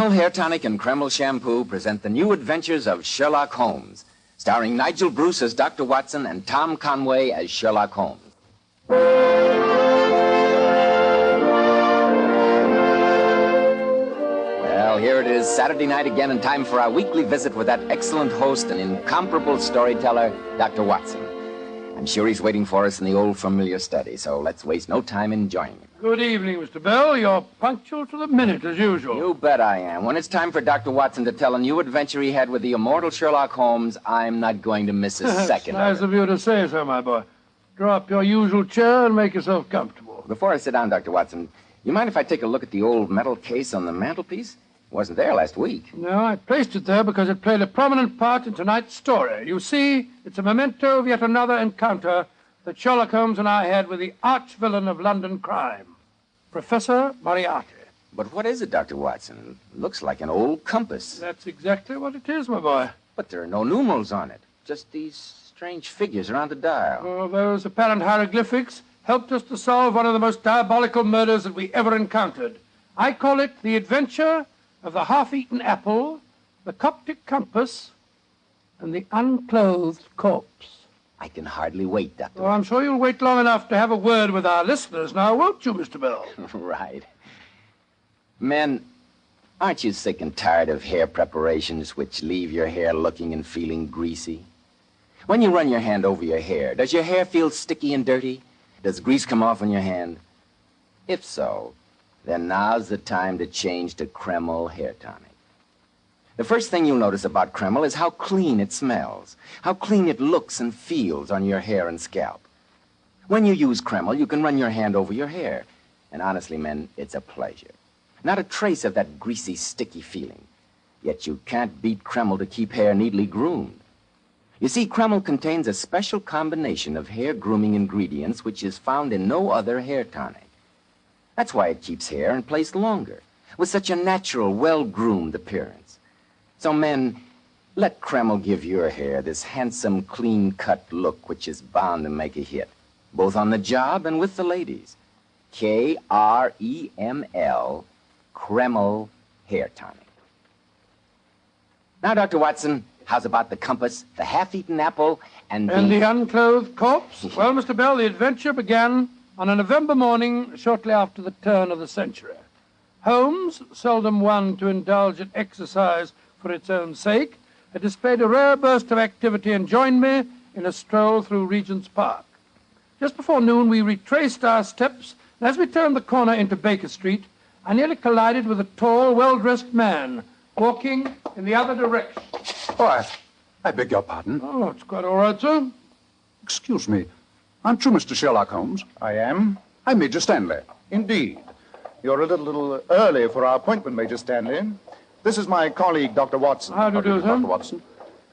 Kreml Hair Tonic and Kreml Shampoo present the new adventures of Sherlock Holmes, starring Nigel Bruce as Dr. Watson and Tom Conway as Sherlock Holmes. Well, here it is, Saturday night again, and time for our weekly visit with that excellent host and incomparable storyteller, Dr. Watson. I'm sure he's waiting for us in the old familiar study, so let's waste no time in joining him. Good evening, Mr. Bell. You're punctual to the minute, as usual. You bet I am. When it's time for Dr. Watson to tell a new adventure he had with the immortal Sherlock Holmes, I'm not going to miss a second. It's nice of you to say so, my boy. Draw up your usual chair and make yourself comfortable. Before I sit down, Dr. Watson, you mind if I take a look at the old metal case on the mantelpiece? It wasn't there last week. No, I placed it there because it played a prominent part in tonight's story. You see, it's a memento of yet another encounter that Sherlock Holmes and I had with the arch-villain of London crime, Professor Moriarty. But what is it, Dr. Watson? It looks like an old compass. That's exactly what it is, my boy. But there are no numerals on it, just these strange figures around the dial. Oh, those apparent hieroglyphics helped us to solve one of the most diabolical murders that we ever encountered. I call it the adventure of the half-eaten apple, the Coptic compass, and the unclothed corpse. I can hardly wait, Dr. Oh, I'm sure you'll wait long enough to have a word with our listeners now, won't you, Mr. Bell? Right. Men, aren't you sick and tired of hair preparations which leave your hair looking and feeling greasy? When you run your hand over your hair, does your hair feel sticky and dirty? Does grease come off on your hand? If so, then now's the time to change to Kreml Hair Tonic. The first thing you'll notice about Kreml is how clean it smells, how clean it looks and feels on your hair and scalp. When you use Kreml, you can run your hand over your hair. And honestly, men, it's a pleasure. Not a trace of that greasy, sticky feeling. Yet you can't beat Kreml to keep hair neatly groomed. You see, Kreml contains a special combination of hair grooming ingredients which is found in no other hair tonic. That's why it keeps hair in place longer, with such a natural, well-groomed appearance. So, men, let Kreml give your hair this handsome, clean-cut look which is bound to make a hit, both on the job and with the ladies. Kreml, Kreml Hair Tonic. Now, Dr. Watson, how's about the compass, the half-eaten apple, and the unclothed corpse? Well, Mr. Bell, the adventure began on a November morning shortly after the turn of the century. Holmes, seldom one to indulge in exercise for its own sake, had displayed a rare burst of activity and joined me in a stroll through Regent's Park. Just before noon, we retraced our steps, and as we turned the corner into Baker Street, I nearly collided with a tall, well-dressed man walking in the other direction. Oh, I beg your pardon. Oh, it's quite all right, sir. Excuse me. Aren't you Mr. Sherlock Holmes? I am. I'm Major Stanley. Indeed. You're a little early for our appointment, Major Stanley. This is my colleague, Dr. Watson. How do you do, sir? Dr. Watson.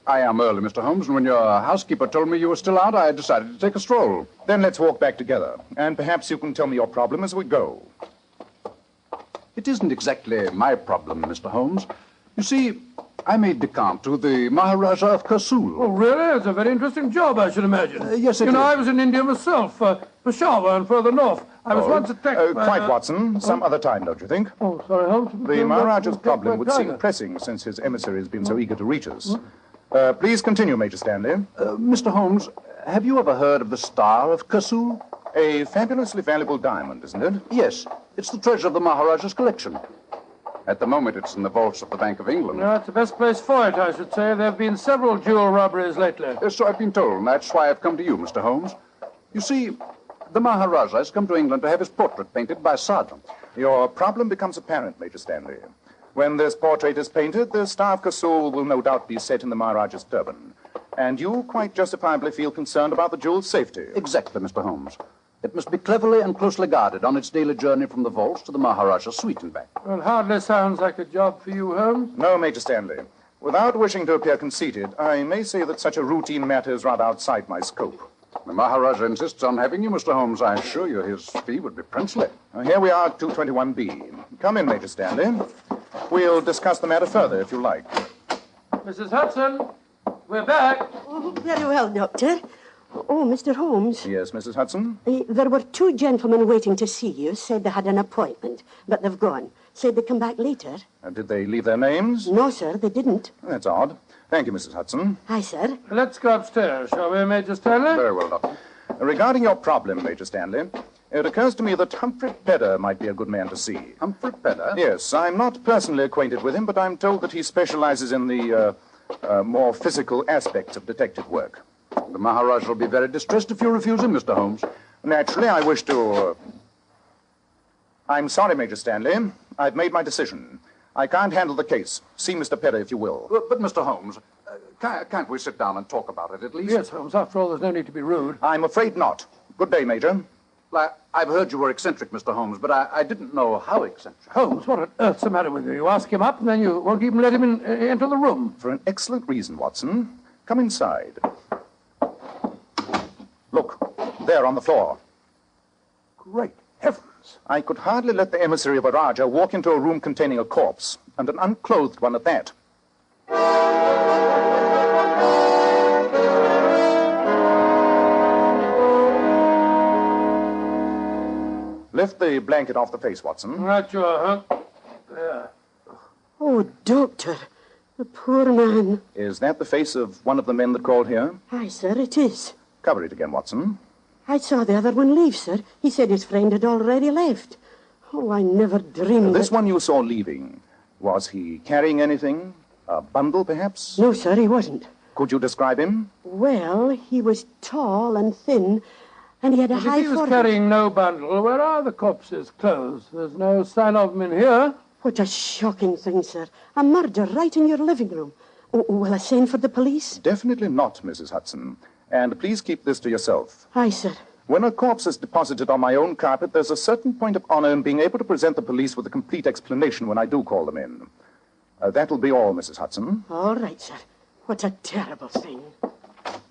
I am early, Mr. Holmes, and when your housekeeper told me you were still out, I decided to take a stroll. Then let's walk back together, and perhaps you can tell me your problem as we go. It isn't exactly my problem, Mr. Holmes. You see, I made decant to the Maharaja of Kasul. Oh, really? It's a very interesting job, I should imagine. Yes, it is. You know, I was in India myself, Peshawar and further north. I was once attacked by... Quite, Watson. Some other time, don't you think? Oh, sorry, Holmes. The Maharaja's problem would seem pressing since his emissary has been so eager to reach us. Please continue, Major Stanley. Mr. Holmes, have you ever heard of the Star of Kasul? A fabulously valuable diamond, isn't it? Yes. It's the treasure of the Maharaja's collection. At the moment, it's in the vaults of the Bank of England. No, it's the best place for it, I should say. There have been several jewel robberies lately. So I've been told, and that's why I've come to you, Mr. Holmes. You see, the Maharaja has come to England to have his portrait painted by a sergeant. Your problem becomes apparent, Major Stanley. When this portrait is painted, the Star of Kasul will no doubt be set in the Maharaja's turban. And you quite justifiably feel concerned about the jewel's safety. Exactly, Mr. Holmes. It must be cleverly and closely guarded on its daily journey from the vaults to the Maharaja's suite and back. Well, hardly sounds like a job for you, Holmes. No, Major Stanley. Without wishing to appear conceited, I may say that such a routine matter is rather outside my scope. The Maharaja insists on having you, Mr. Holmes. I assure you his fee would be princely. Here we are at 221B. Come in, Major Stanley. We'll discuss the matter further, if you like. Mrs. Hudson, we're back. Oh, very well, Doctor. Oh, Mr. Holmes. Yes, Mrs. Hudson? There were 2 gentlemen waiting to see you. Said they had an appointment, but they've gone. Said they'd come back later. Did they leave their names? No, sir, they didn't. That's odd. Thank you, Mrs. Hudson. Aye, sir. Let's go upstairs, shall we, Major Stanley? Very well, Doctor. Regarding your problem, Major Stanley, it occurs to me that Humphrey Pedder might be a good man to see. Humphrey Pedder? Yes, I'm not personally acquainted with him, but I'm told that he specializes in the more physical aspects of detective work. The Maharaj will be very distressed if you refuse him, Mr. Holmes. Naturally, I wish to... I'm sorry, Major Stanley. I've made my decision. I can't handle the case. See Mr. Pedder, if you will. But Mr. Holmes, can't we sit down and talk about it at least? Yes, Holmes. After all, there's no need to be rude. I'm afraid not. Good day, Major. I've heard you were eccentric, Mr. Holmes, but I didn't know how eccentric. Holmes, what on earth's the matter with you? You ask him up, and then you won't even let him enter the room. For an excellent reason, Watson. Come inside. Look, there on the floor. Great heavens. I could hardly let the emissary of a Raja walk into a room containing a corpse, and an unclothed one at that. Lift the blanket off the face, Watson. Right you are, huh? There. Oh, Doctor, the poor man. Is that the face of one of the men that called here? Aye, sir, it is. Cover it again, Watson. I saw the other one leave, sir. He said his friend had already left. Oh, I never dreamed This that... one you saw leaving, was he carrying anything? A bundle, perhaps? No, sir, he wasn't. Could you describe him? Well, he was tall and thin, and he had a But high if he was forehead. carrying no bundle, where are the corpse's clothes? There's no sign of them in here. What a shocking thing, sir. A murder right in your living room. Oh, will I send for the police? Definitely not, Mrs. Hudson. And please keep this to yourself. Aye, sir. When a corpse is deposited on my own carpet, there's a certain point of honor in being able to present the police with a complete explanation when I do call them in. That'll be all, Mrs. Hudson. All right, sir. What a terrible thing.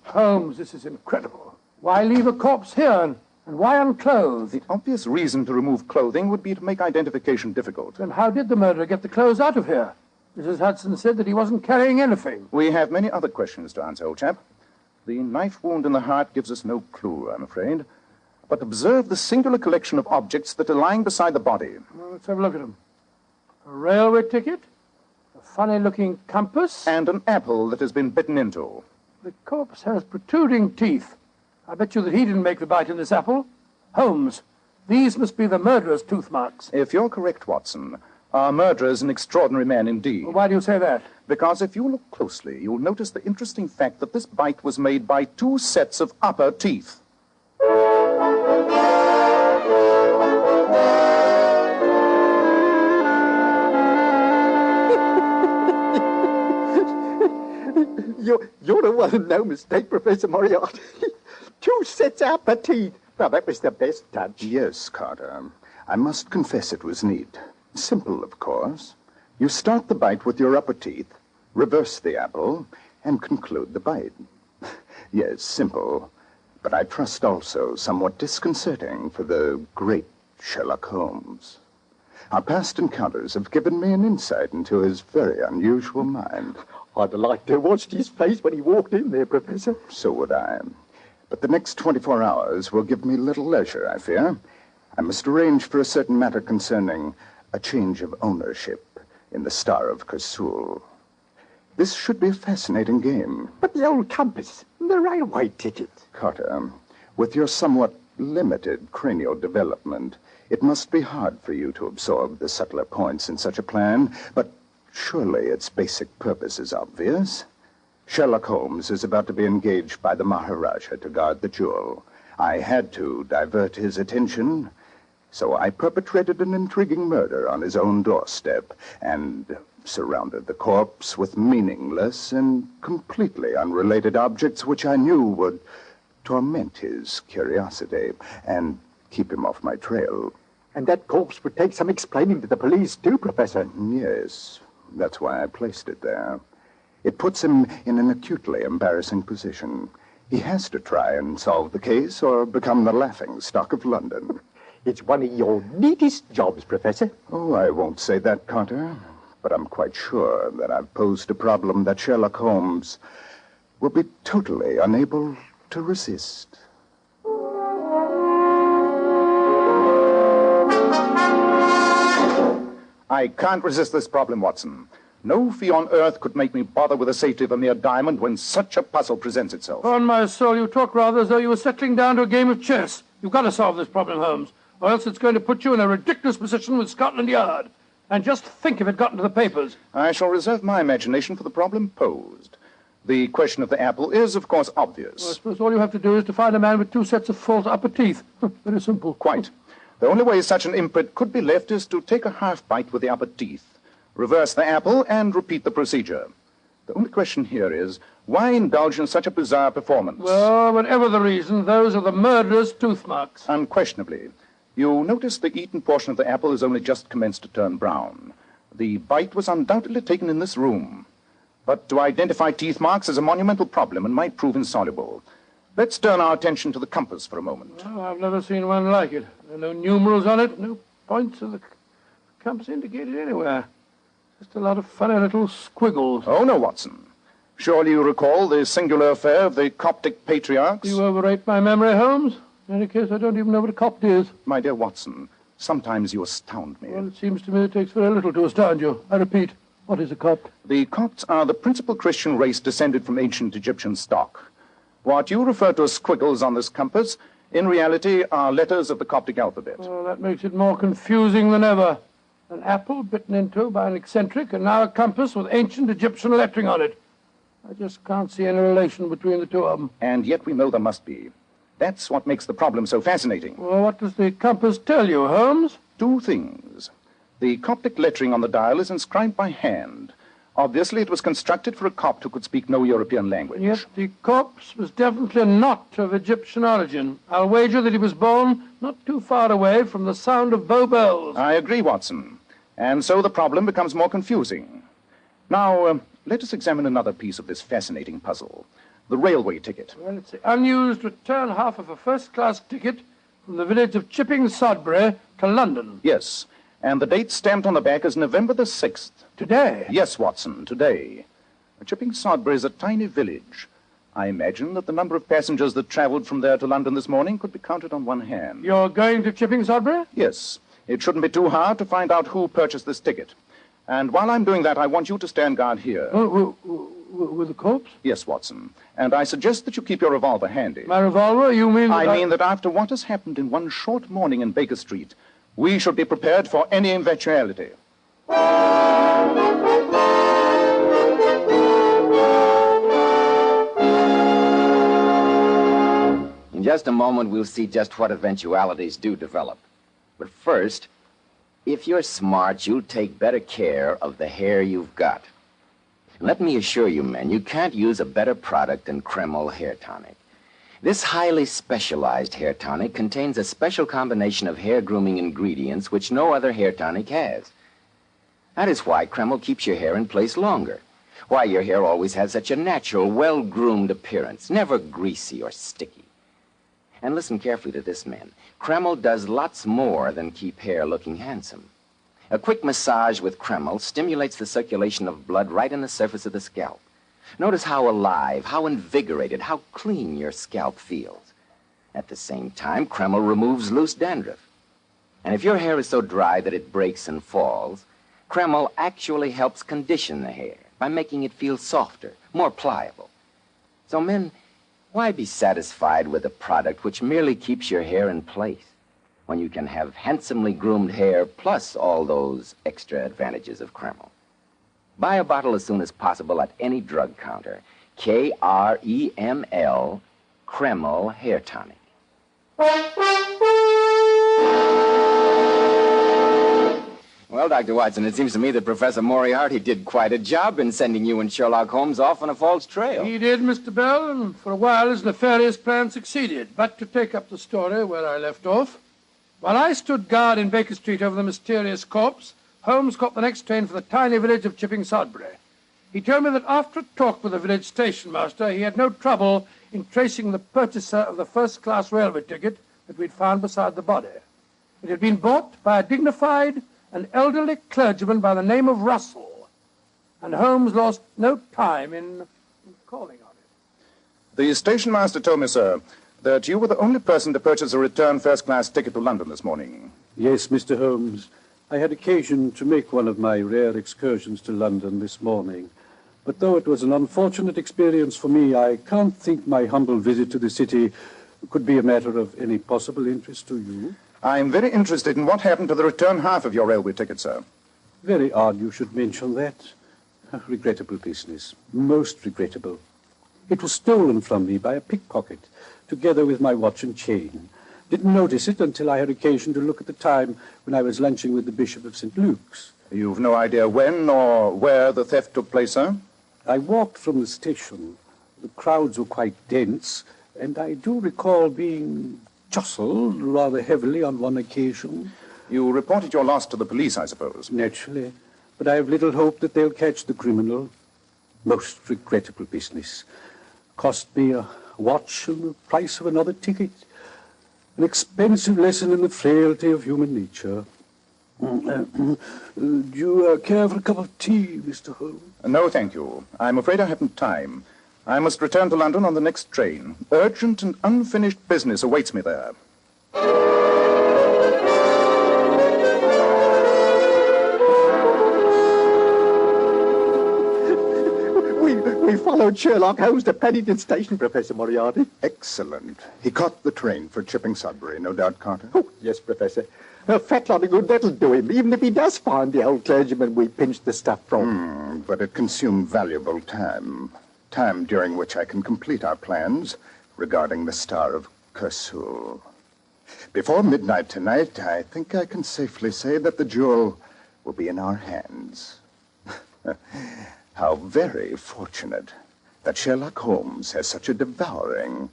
Holmes, this is incredible. Why leave a corpse here, and why unclothed? The obvious reason to remove clothing would be to make identification difficult. Then how did the murderer get the clothes out of here? Mrs. Hudson said that he wasn't carrying anything. We have many other questions to answer, old chap. The knife wound in the heart gives us no clue, I'm afraid. But observe the singular collection of objects that are lying beside the body. Well, let's have a look at them. A railway ticket, a funny-looking compass. And an apple that has been bitten into. The corpse has protruding teeth. I bet you that he didn't make the bite in this apple. Holmes, these must be the murderer's tooth marks. If you're correct, Watson, our murderer is an extraordinary man indeed. Well, why do you say that? Because if you look closely, you'll notice the interesting fact that this bite was made by 2 sets of upper teeth. You're the one, no mistake, Professor Moriarty. 2 sets of upper teeth. Well, that was the best touch. Yes, Carter. I must confess it was neat. Simple, of course. You start the bite with your upper teeth, reverse the apple, and conclude the bite. Yes, simple, but I trust also somewhat disconcerting for the great Sherlock Holmes. Our past encounters have given me an insight into his very unusual mind. I'd like to have watched his face when he walked in there, Professor. So would I. But the next 24 hours will give me little leisure, I fear. I must arrange for a certain matter concerning a change of ownership in the Star of Kasul. This should be a fascinating game. But the old compass, the railway ticket. Carter, with your somewhat limited cranial development, it must be hard for you to absorb the subtler points in such a plan, but surely its basic purpose is obvious. Sherlock Holmes is about to be engaged by the Maharaja to guard the jewel. I had to divert his attention, so I perpetrated an intriguing murder on his own doorstep and surrounded the corpse with meaningless and completely unrelated objects which I knew would torment his curiosity and keep him off my trail. And that corpse would take some explaining to the police, too, Professor. Yes, that's why I placed it there. It puts him in an acutely embarrassing position. He has to try and solve the case or become the laughing stock of London. It's one of your neatest jobs, Professor. Oh, I won't say that, Carter. But I'm quite sure that I've posed a problem that Sherlock Holmes will be totally unable to resist. I can't resist this problem, Watson. No fee on earth could make me bother with the safety of a mere diamond when such a puzzle presents itself. On my soul, you talk rather as though you were settling down to a game of chess. You've got to solve this problem, Holmes, or else it's going to put you in a ridiculous position with Scotland Yard. And just think if it got into the papers. I shall reserve my imagination for the problem posed. The question of the apple is, of course, obvious. Well, I suppose all you have to do is to find a man with 2 sets of false upper teeth. Very simple. Quite. The only way such an imprint could be left is to take a half bite with the upper teeth, reverse the apple, and repeat the procedure. The only question here is, why indulge in such a bizarre performance? Well, whatever the reason, those are the murderer's tooth marks. Unquestionably. You notice the eaten portion of the apple has only just commenced to turn brown. The bite was undoubtedly taken in this room. But to identify teeth marks is a monumental problem and might prove insoluble. Let's turn our attention to the compass for a moment. Oh, I've never seen one like it. There are no numerals on it, no points of the compass indicated anywhere. Just a lot of funny little squiggles. Oh, no, Watson. Surely you recall the singular affair of the Coptic patriarchs? You overrate my memory, Holmes. In any case, I don't even know what a Copt is. My dear Watson, sometimes you astound me. Well, it seems to me it takes very little to astound you. I repeat, what is a Copt? The Copts are the principal Christian race descended from ancient Egyptian stock. What you refer to as squiggles on this compass, in reality, are letters of the Coptic alphabet. Oh, that makes it more confusing than ever. An apple bitten into by an eccentric, and now a compass with ancient Egyptian lettering on it. I just can't see any relation between the two of them. And yet we know there must be. That's what makes the problem so fascinating. Well, what does the compass tell you, Holmes? 2 things. The Coptic lettering on the dial is inscribed by hand. Obviously, it was constructed for a Copt who could speak no European language. Yet the corpse was definitely not of Egyptian origin. I'll wager that he was born not too far away from the sound of Bow Bells. I agree, Watson. And so the problem becomes more confusing. Now, let us examine another piece of this fascinating puzzle. The railway ticket. Well, it's the unused return half of a first-class ticket from the village of Chipping Sodbury to London. Yes, and the date stamped on the back is November the 6th. Today? Yes, Watson, today. Chipping Sodbury is a tiny village. I imagine that the number of passengers that traveled from there to London this morning could be counted on one hand. You're going to Chipping Sodbury? Yes. It shouldn't be too hard to find out who purchased this ticket. And while I'm doing that, I want you to stand guard here. With the corpse? Yes, Watson. And I suggest that you keep your revolver handy. My revolver? You mean that I mean that after what has happened in one short morning in Baker Street, we should be prepared for any eventuality. In just a moment, we'll see just what eventualities do develop. But first, if you're smart, you'll take better care of the hair you've got. Let me assure you, men, you can't use a better product than Kreml Hair Tonic. This highly specialized hair tonic contains a special combination of hair grooming ingredients which no other hair tonic has. That is why Kreml keeps your hair in place longer, why your hair always has such a natural, well-groomed appearance, never greasy or sticky. And listen carefully to this, men. Kreml does lots more than keep hair looking handsome. A quick massage with Kreml stimulates the circulation of blood right in the surface of the scalp. Notice how alive, how invigorated, how clean your scalp feels. At the same time, Kreml removes loose dandruff. And if your hair is so dry that it breaks and falls, Kreml actually helps condition the hair by making it feel softer, more pliable. So, men, why be satisfied with a product which merely keeps your hair in place when you can have handsomely groomed hair plus all those extra advantages of Kreml? Buy a bottle as soon as possible at any drug counter. Kreml, Kreml Hair Tonic. Well, Dr. Watson, it seems to me that Professor Moriarty did quite a job in sending you and Sherlock Holmes off on a false trail. He did, Mr. Bell, and for a while his nefarious plan succeeded. But to take up the story where I left off, while I stood guard in Baker Street over the mysterious corpse, Holmes caught the next train for the tiny village of Chipping Sodbury. He told me that after a talk with the village station master, he had no trouble in tracing the purchaser of the first-class railway ticket that we'd found beside the body. It had been bought by a dignified and elderly clergyman by the name of Russell, and Holmes lost no time in calling on him. The station master told me, sir, that you were the only person to purchase a return first-class ticket to London this morning. Yes, Mr. Holmes. I had occasion to make one of my rare excursions to London this morning. But though it was an unfortunate experience for me, I can't think my humble visit to the city could be a matter of any possible interest to you. I'm very interested in what happened to the return half of your railway ticket, sir. Very odd you should mention that. A regrettable business. Most regrettable. It was stolen from me by a pickpocket, together with my watch and chain. Didn't notice it until I had occasion to look at the time when I was lunching with the Bishop of St. Luke's. You've no idea when or where the theft took place, sir? I walked from the station. The crowds were quite dense, and I do recall being jostled rather heavily on one occasion. You reported your loss to the police, I suppose. Naturally, but I have little hope that they'll catch the criminal. Most regrettable business. Cost me a watch and the price of another ticket. An expensive lesson in the frailty of human nature. Do you care for a cup of tea, Mr. Holmes? No, thank you. I'm afraid I haven't time. I must return to London on the next train. Urgent and unfinished business awaits me there. We followed Sherlock Holmes to Paddington Station, Professor Moriarty. Excellent. He caught the train for Chipping Sudbury, no doubt, Carter? Oh, yes, Professor. A fat lot of good that'll do him, even if he does find the old clergyman we pinched the stuff from. But it consumed valuable time. Time during which I can complete our plans regarding the Star of Kersul. Before midnight tonight, I think I can safely say that the jewel will be in our hands. How very fortunate that Sherlock Holmes has such a devouring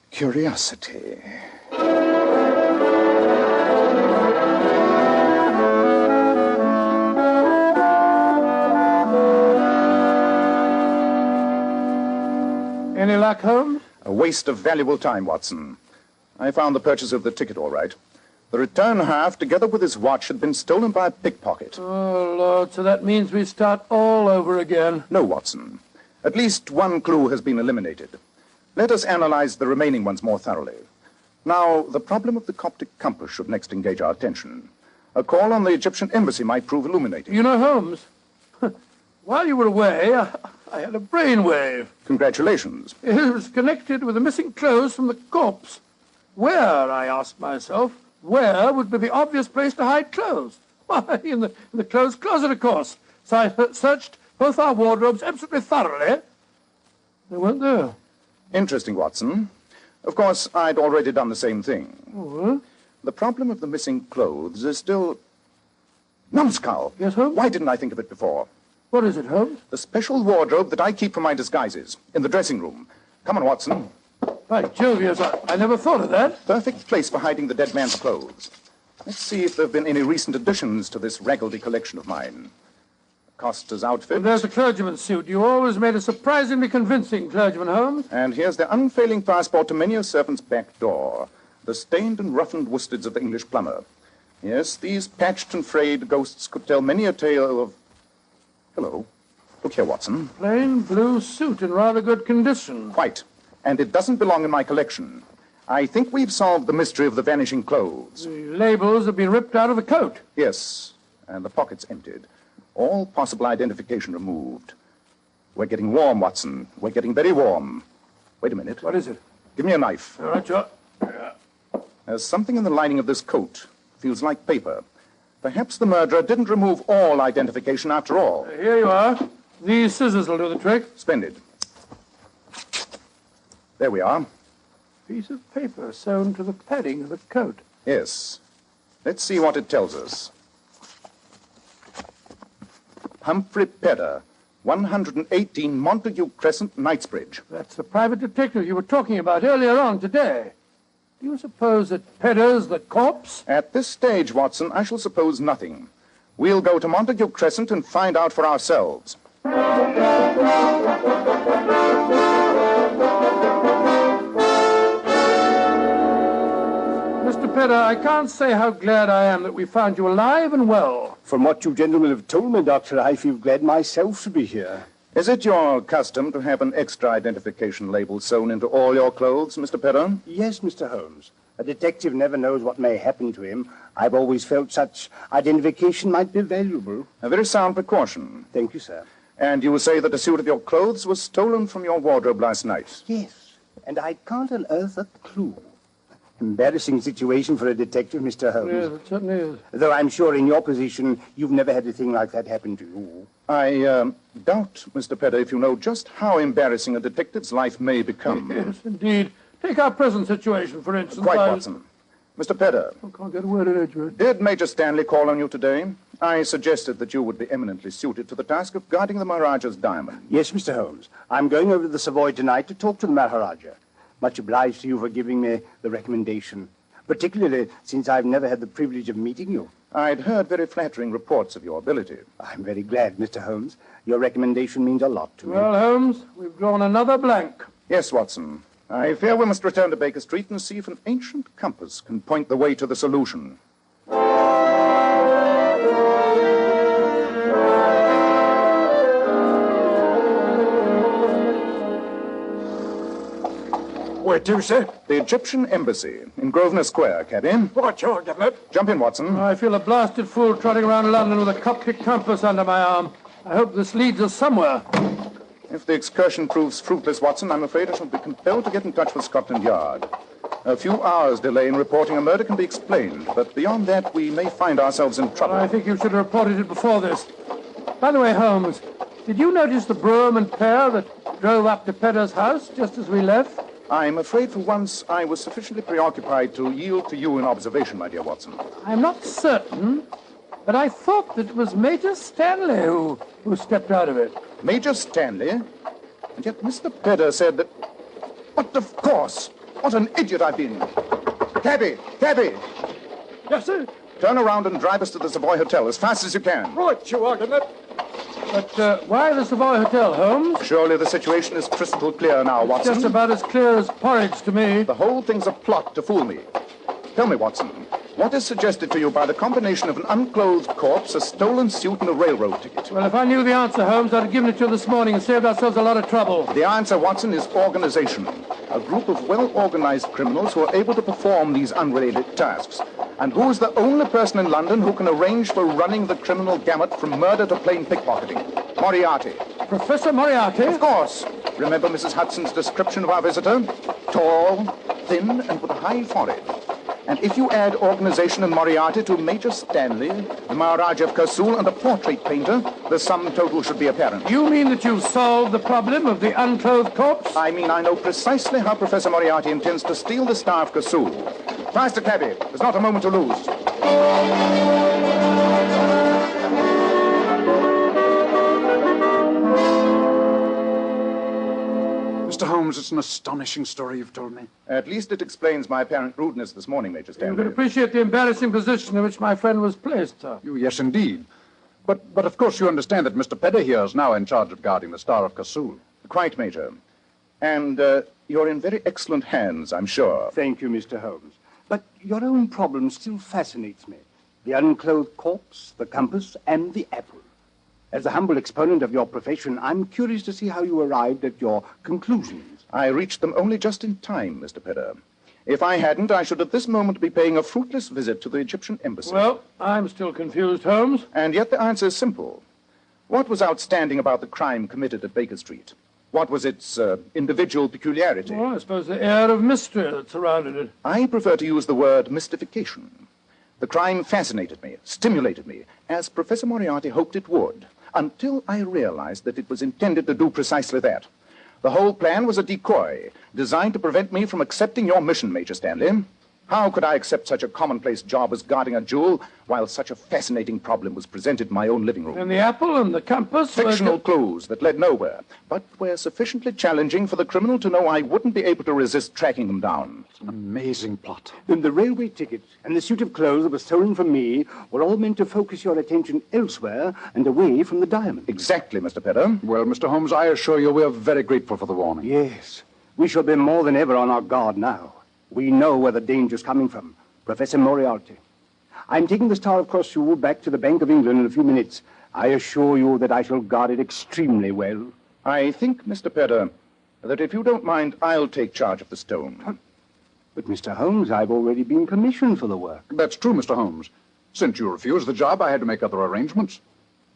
curiosity. Any luck, Holmes? A waste of valuable time, Watson. I found the purchaser of the ticket all right. The return half, together with his watch, had been stolen by a pickpocket. Oh, Lord, so that means we start all over again. No, Watson. At least one clue has been eliminated. Let us analyze the remaining ones more thoroughly. Now, the problem of the Coptic compass should next engage our attention. A call on the Egyptian embassy might prove illuminating. You know, Holmes, while you were away, I had a brainwave. Congratulations. It was connected with the missing clothes from the corpse. Where, I asked myself, where would be the obvious place to hide clothes? Why, in the clothes closet, of course. So I searched both our wardrobes absolutely thoroughly. They weren't there. Interesting, Watson. Of course, I'd already done the same thing. Oh, The problem of the missing clothes is still... Numbskull! Yes, Holmes? Why didn't I think of it before? what is it, Holmes? The special wardrobe that I keep for my disguises, in the dressing room. Come on, Watson. By Jove, yes, I never thought of that. Perfect place for hiding the dead man's clothes. Let's see if there have been any recent additions to this raggedy collection of mine. Costa's outfit. And there's the clergyman's suit. You always made a surprisingly convincing clergyman, Holmes. And here's the unfailing passport to many a servant's back door. The stained and roughened worsteds of the English plumber. Yes, these patched and frayed ghosts could tell many a tale of... Hello. Look here, Watson. Plain blue suit in rather good condition. Quite. And it doesn't belong in my collection. I think we've solved the mystery of the vanishing clothes. The labels have been ripped out of the coat. Yes, and the pockets emptied. All possible identification removed. We're getting warm, Watson. We're getting very warm. Wait a minute. What is it? Give me a knife. All right, Joe. There's something in the lining of this coat. Feels like paper. Perhaps the murderer didn't remove all identification after all. Here you are. These scissors will do the trick. Splendid. There we are. Piece of paper sewn to the padding of the coat. Yes. Let's see what it tells us. Humphrey Pedder, 118 Montague Crescent, Knightsbridge. That's the private detective you were talking about earlier on today. Do you suppose that Pedder's the corpse? At this stage, Watson, I shall suppose nothing. We'll go to Montague Crescent and find out for ourselves. Mr. Pedder, I can't say how glad I am that we found you alive and well. From what you gentlemen have told me, Doctor, I feel glad myself to be here. Is it your custom to have an extra identification label sewn into all your clothes, Mr. Pedder? Yes, Mr. Holmes. A detective never knows what may happen to him. I've always felt such identification might be valuable. A very sound precaution. Thank you, sir. And you say that a suit of your clothes was stolen from your wardrobe last night? Yes, and I can't unearth a clue. Embarrassing situation for a detective, Mr. Holmes. Yes, it certainly is. Though I'm sure in your position, you've never had a thing like that happen to you. I doubt, Mr. Pedder, if you know just how embarrassing a detective's life may become. Yes, indeed. Take our present situation, for instance. Quite, Watson. Mr. Pedder, I can't get a word in edgeworth. did Major Stanley call on you today? I suggested that you would be eminently suited to the task of guarding the Maharaja's diamond. Yes, Mr. Holmes. I'm going over to the Savoy tonight to talk to the Maharaja. Much obliged to you for giving me the recommendation, particularly since I've never had the privilege of meeting you. I'd heard very flattering reports of your ability. I'm very glad, Mr. Holmes. Your recommendation means a lot to me. Well, Holmes, we've drawn another blank. Yes, Watson. I fear we must return to Baker Street and see if an ancient compass can point the way to the solution. Where to, sir? The Egyptian Embassy in Grosvenor Square, cabby. What's your government? Jump in, Watson. I feel a blasted fool trotting around London with a Coptic compass under my arm. I hope this leads us somewhere. If the excursion proves fruitless, Watson, I'm afraid I shall be compelled to get in touch with Scotland Yard. A few hours' delay in reporting a murder can be explained, but beyond that, we may find ourselves in trouble. I think you should have reported it before this. By the way, Holmes, did you notice the brougham and pair that drove up to Pedder's house just as we left? I'm afraid for once I was sufficiently preoccupied to yield to you in observation, my dear Watson. I'm not certain, but I thought that it was Major Stanley who stepped out of it. Major Stanley? And yet Mr. Pedder said that... But of course! What an idiot I've been! Cabby! Cabby! Yes, sir. Turn around and drive us to the Savoy Hotel as fast as you can. Right, you are, government. But why the Savoy Hotel, Holmes? Surely the situation is crystal clear now, Watson. Just about as clear as porridge to me. The whole thing's a plot to fool me. Tell me, Watson, what is suggested to you by the combination of an unclothed corpse, a stolen suit, and a railroad ticket? Well, if I knew the answer, Holmes, I'd have given it to you this morning and saved ourselves a lot of trouble. The answer, Watson, is organization. A group of well-organized criminals who are able to perform these unrelated tasks. And who is the only person in London who can arrange for running the criminal gamut from murder to plain pickpocketing? Moriarty. Professor Moriarty? Of course. Remember Mrs. Hudson's description of our visitor? Tall, thin, and with a high forehead. And if you add organization and Moriarty to Major Stanley, the Maharaja of Kasul, and a portrait painter, the sum total should be apparent. You mean that you've solved the problem of the unclothed corpse? I mean I know precisely how Professor Moriarty intends to steal the Star of Kasul. Faster, cabby. There's not a moment to lose. Mr. Holmes, it's an astonishing story you've told me. At least it explains my apparent rudeness this morning, Major You Stanley. can appreciate the embarrassing position in which my friend was placed, sir. Yes, indeed. But of course you understand that Mr. Pedder here is now in charge of guarding the Star of Kasul. Quite, Major. And you're in very excellent hands, I'm sure. Thank you, Mr. Holmes. But your own problem still fascinates me. The unclothed corpse, the compass, and the apple. As a humble exponent of your profession, I'm curious to see how you arrived at your conclusions. I reached them only just in time, Mr. Pedder. If I hadn't, I should at this moment be paying a fruitless visit to the Egyptian embassy. Well, I'm still confused, Holmes. And yet the answer is simple. What was outstanding about the crime committed at Baker Street? What was its individual peculiarity? Well, I suppose the air of mystery that surrounded it. I prefer to use the word mystification. The crime fascinated me, stimulated me, as Professor Moriarty hoped it would, until I realized that it was intended to do precisely that. The whole plan was a decoy, designed to prevent me from accepting your mission, Major Stanley. How could I accept such a commonplace job as guarding a jewel while such a fascinating problem was presented in my own living room? And the apple and the compass... Fictional clues that led nowhere, but were sufficiently challenging for the criminal to know I wouldn't be able to resist tracking them down. It's an amazing plot. Then the railway ticket and the suit of clothes that was stolen from me were all meant to focus your attention elsewhere and away from the diamond. Exactly, Mr. Pedder. Well, Mr. Holmes, I assure you we're very grateful for the warning. Yes, we shall be more than ever on our guard now. We know where the danger's coming from. Professor Moriarty. I'm taking the Star of Kasul back to the Bank of England in a few minutes. I assure you that I shall guard it extremely well. I think, Mr. Pedder, that if you don't mind, I'll take charge of the stone. But, Mr. Holmes, I've already been commissioned for the work. That's true, Mr. Holmes. Since you refused the job, I had to make other arrangements.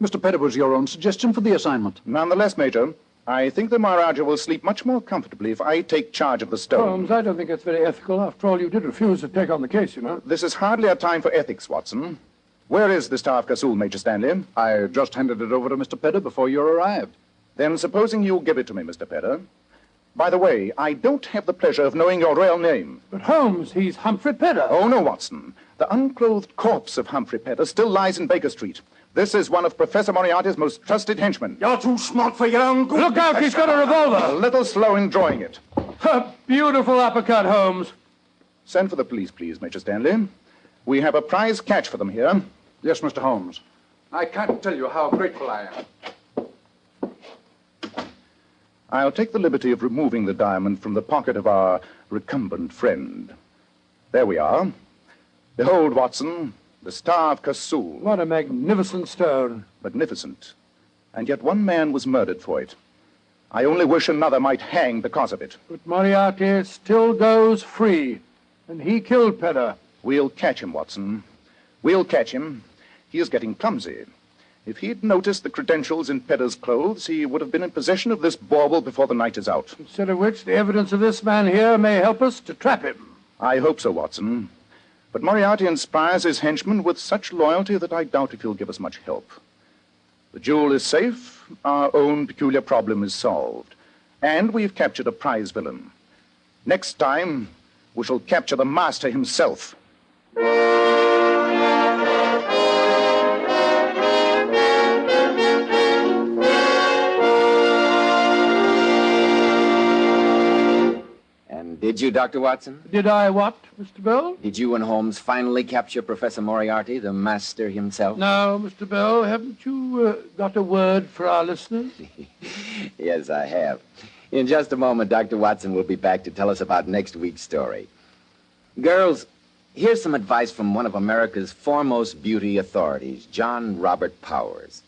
Mr. Pedder was your own suggestion for the assignment. Nonetheless, Major, I think the Maharaja will sleep much more comfortably if I take charge of the stone. Holmes, I don't think that's very ethical. After all, you did refuse to take on the case, you know. This is hardly a time for ethics, Watson. Where is the Star of Kasul, Major Stanley? I just handed it over to Mr. Pedder before you arrived. Then supposing you give it to me, Mr. Pedder. By the way, I don't have the pleasure of knowing your real name. But Holmes, he's Humphrey Pedder. Oh, no, Watson. The unclothed corpse of Humphrey Pedder still lies in Baker Street. This is one of Professor Moriarty's most trusted henchmen. You're too smart for your own good. Look out, he's got a revolver. A little slow in drawing it. A beautiful uppercut, Holmes. Send for the police, please, Major Stanley. We have a prize catch for them here. Yes, Mr. Holmes. I can't tell you how grateful I am. I'll take the liberty of removing the diamond from the pocket of our recumbent friend. There we are. Behold, Watson, the Star of Kasul. What a magnificent stone. Magnificent. And yet one man was murdered for it. I only wish another might hang because of it. But Moriarty still goes free, and he killed Pedder. We'll catch him, Watson. We'll catch him. He is getting clumsy. If he'd noticed the credentials in Pedder's clothes, he would have been in possession of this bauble before the night is out. Instead of which, the evidence of this man here may help us to trap him. I hope so, Watson. But Moriarty inspires his henchmen with such loyalty that I doubt if he'll give us much help. The jewel is safe, our own peculiar problem is solved, and we've captured a prize villain. Next time, we shall capture the master himself. Did you, Dr. Watson? Did I what, Mr. Bell? Did you and Holmes finally capture Professor Moriarty, the master himself? No, Mr. Bell. Haven't you got a word for our listeners? Yes, I have. In just a moment, Dr. Watson will be back to tell us about next week's story. Girls, here's some advice from one of America's foremost beauty authorities, John Robert Powers.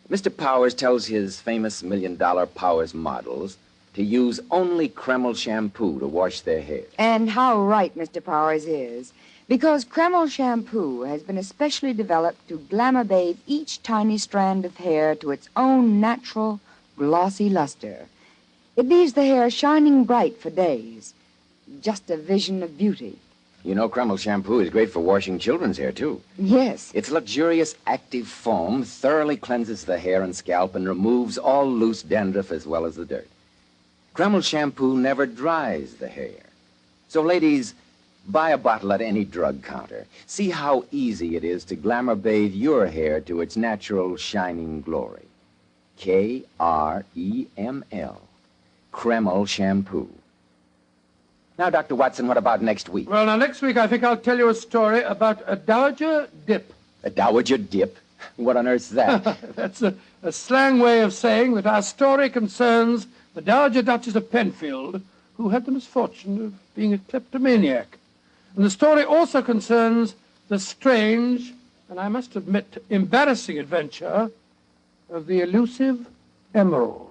Mr. Powers tells his famous $1 Million Powers models to use only Kreml shampoo to wash their hair. And how right Mr. Powers is. Because Kreml shampoo has been especially developed to glamour bathe each tiny strand of hair to its own natural, glossy luster. It leaves the hair shining bright for days. Just a vision of beauty. You know, Kreml shampoo is great for washing children's hair, too. Yes. Its luxurious active foam thoroughly cleanses the hair and scalp and removes all loose dandruff as well as the dirt. Kreml shampoo never dries the hair. So, ladies, buy a bottle at any drug counter. See how easy it is to glamour bathe your hair to its natural shining glory. Kreml. Kreml shampoo. Now, Dr. Watson, what about next week? Well, now, next week I think I'll tell you a story about a dowager dip. A dowager dip? What on earth's that? That's a slang way of saying that our story concerns the Dowager Duchess of Penfield, who had the misfortune of being a kleptomaniac. And the story also concerns the strange, and I must admit, embarrassing adventure of the elusive emerald.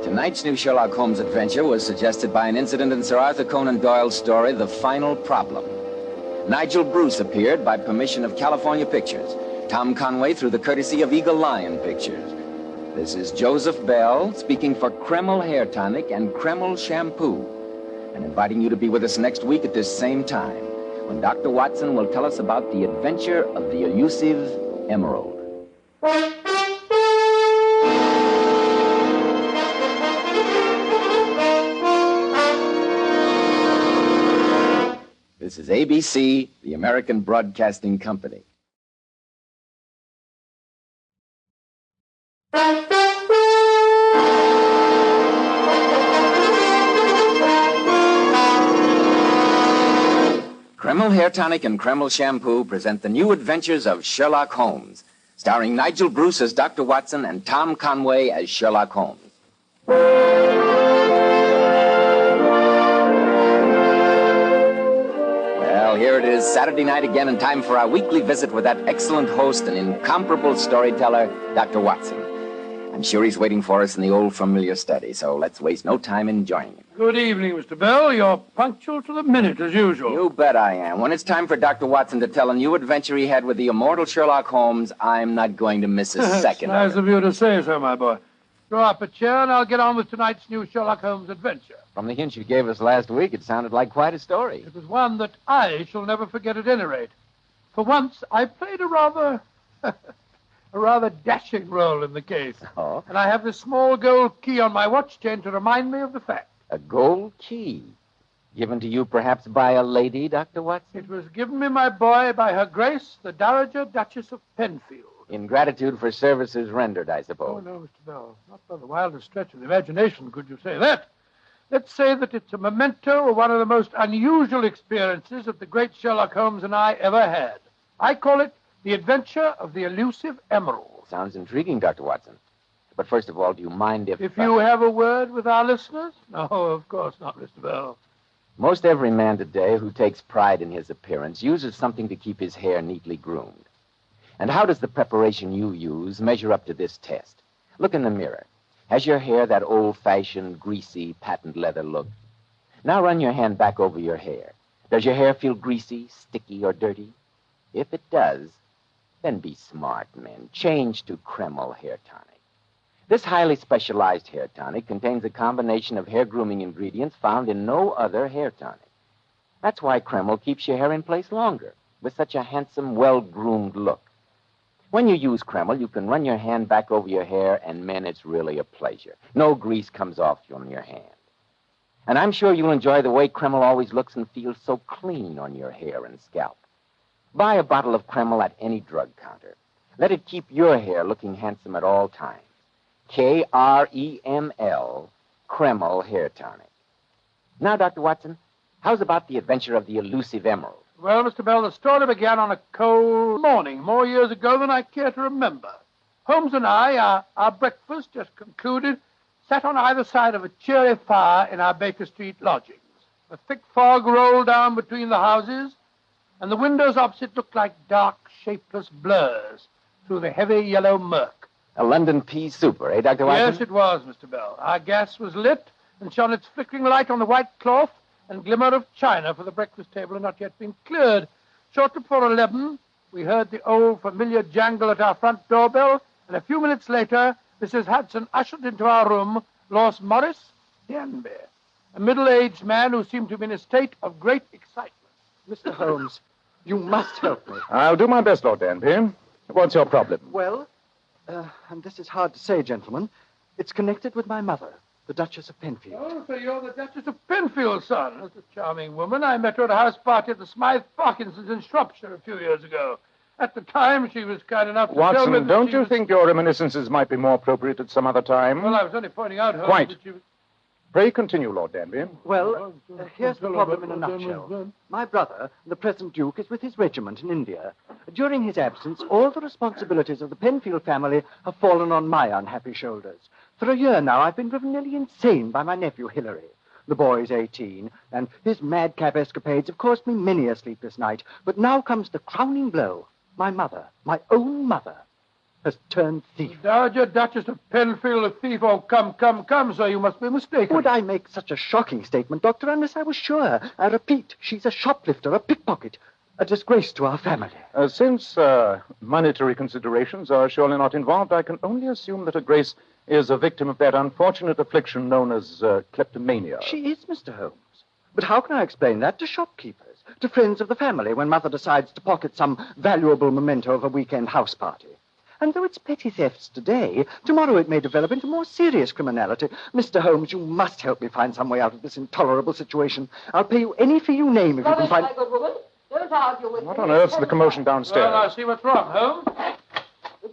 Tonight's new Sherlock Holmes adventure was suggested by an incident in Sir Arthur Conan Doyle's story, The Final Problem. Nigel Bruce appeared by permission of California Pictures. Tom Conway through the courtesy of Eagle Lion Pictures. This is Joseph Bell speaking for Kreml Hair Tonic and Kreml Shampoo, and inviting you to be with us next week at this same time, when Dr. Watson will tell us about the adventure of the elusive emerald. This is ABC, the American Broadcasting Company. Kreml Hair Tonic and Kreml Shampoo present the new adventures of Sherlock Holmes, starring Nigel Bruce as Dr. Watson and Tom Conway as Sherlock Holmes. here it is, Saturday night again, and time for our weekly visit with that excellent host and incomparable storyteller, Dr. Watson. I'm sure he's waiting for us in the old familiar study, so let's waste no time in joining him. Good evening, Mr. Bell. You're punctual to the minute, as usual. You bet I am. When it's time for Dr. Watson to tell a new adventure he had with the immortal Sherlock Holmes, I'm not going to miss a second Nice of it. of you to say so, my boy. Draw up a chair, and I'll get on with tonight's new Sherlock Holmes adventure. From the hint you gave us last week, it sounded like quite a story. It was one that I shall never forget at any rate. For once, I played a rather dashing role in the case. Oh? And I have this small gold key on my watch chain to remind me of the fact. A gold key? Given to you perhaps by a lady, Dr. Watson? It was given me, my boy, by Her Grace, the Dowager Duchess of Penfield. In gratitude for services rendered, I Oh, suppose. no, Mr. Bell. Not by the wildest stretch of the imagination could you say that. Let's say that it's a memento of one of the most unusual experiences that the great Sherlock Holmes and I ever had. I call it the adventure of the elusive emerald. Sounds intriguing, Dr. Watson. But first of all, do you mind if... If you have a word with our listeners? No, of course not, Mr. Bell. Most every man today who takes pride in his appearance uses something to keep his hair neatly groomed. And how does the preparation you use measure up to this test? Look in the mirror. Has your hair that old-fashioned, greasy, patent leather look? Now run your hand back over your hair. Does your hair feel greasy, sticky, or dirty? If it does, then be smart, men. Change to Kreml Hair Tonic. This highly specialized hair tonic contains a combination of hair grooming ingredients found in no other hair tonic. That's why Kreml keeps your hair in place longer, with such a handsome, well-groomed look. When you use Kreml, you can run your hand back over your hair, and, men, it's really a pleasure. No grease comes off from your hand. And I'm sure you'll enjoy the way Kreml always looks and feels so clean on your hair and scalp. Buy a bottle of Kreml at any drug counter. Let it keep your hair looking handsome at all times. Kreml, Kreml Hair Tonic. Now, Dr. Watson, how's about the adventure of the elusive emerald? Well, Mr. Bell, the story began on a cold morning, more years ago than I care to remember. Holmes and I, our breakfast just concluded, sat on either side of a cheery fire in our Baker Street lodgings. A thick fog rolled down between the houses, and the windows opposite looked like dark, shapeless blurs through the heavy yellow murk. A London pea super, eh, Dr. Watson? Yes, it was, Mr. Bell. Our gas was lit and shone its flickering light on the white cloth and glimmer of china, for the breakfast table had not yet been cleared. Shortly before 11, we heard the old familiar jangle at our front doorbell, and a few minutes later, Mrs. Hudson ushered into our room Lord Morris Danby, a middle-aged man who seemed to be in a state of great excitement. Mr. Holmes, you must help me. I'll do my best, Lord Danby. What's your problem? Well, and this is hard to say, gentlemen, it's connected with my mother, the Duchess of Penfield. Oh, so you're the Duchess of Penfield, son. That's a charming woman. I met her at a house party at the Smythe Parkinsons in Shropshire a few years ago. At the time, she was kind enough to tell me Watson, that don't she you was... think your reminiscences might be more appropriate at some other time? Well, I was only pointing out, Holmes, Quite. that she was... Pray continue, Lord Danby. Well, here's the problem in a nutshell. My brother, the present Duke, is with his regiment in India. During his absence, all the responsibilities of the Penfield family have fallen on my unhappy shoulders. For a year now, I've been driven nearly insane by my nephew, Hilary. The boy's 18, and his madcap escapades have caused me many a sleepless night. But now comes the crowning blow. My mother, my own mother, has turned thief. Dowager Duchess of Penfield, a thief? Oh, come, sir, you must be mistaken. Would I make such a shocking statement, Doctor, unless I was sure? I repeat, she's a shoplifter, a pickpocket, a disgrace to our family. Since monetary considerations are surely not involved, I can only assume that Her Grace is a victim of that unfortunate affliction known as kleptomania. She is, Mr. Holmes. But how can I explain that to shopkeepers, to friends of the family, when Mother decides to pocket some valuable memento of a weekend house party? And though it's petty thefts today, tomorrow it may develop into more serious criminality. Mr. Holmes, you must help me find some way out of this intolerable situation. I'll pay you any fee you name if you can find... my good woman. Don't argue with me. What on earth's the commotion downstairs? Well, I see what's wrong, Holmes.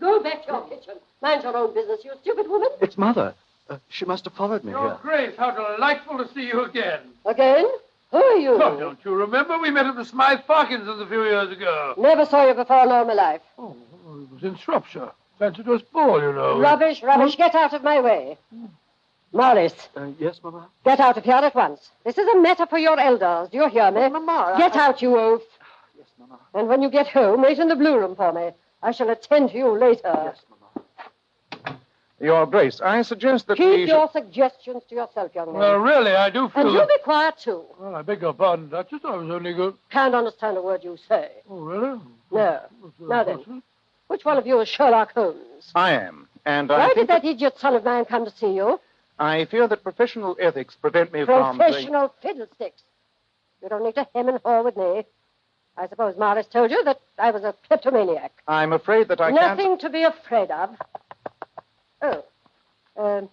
Go back to your kitchen. Mind your own business, you stupid woman. It's Mother. She must have followed me Your here. Grace, how delightful to see you again. Again? Who are you? Oh, don't you remember? We met at the Smythe Parkinsons a few years ago. Never saw you before in all my life. Oh, it was in Shropshire. Fancied us ball, you know. Rubbish. Get out of my way. Morris, Yes, Mama? get out of here at once. This is a matter for your elders. Do you hear me? Mama, Get out, you oaf. Mama. And when you get home, wait in the blue room for me. I shall attend to you later. Yes, Mama. Your Grace, I suggest that Keep your suggestions to yourself, young man. Well, really, I do feel And you be quiet, too. Well, I beg your pardon, Duchess. I was only good. Can't understand a word you say. Oh, really? No. Now then, which one of you is Sherlock Holmes? I am, and I Why think did that idiot son of mine come to see you? I fear that professional ethics prevent me from... Professional fiddlesticks. You don't need to hem and haw with me. I suppose Morris told you that I was a kleptomaniac. I'm afraid that I can't... Nothing to be afraid of. Oh.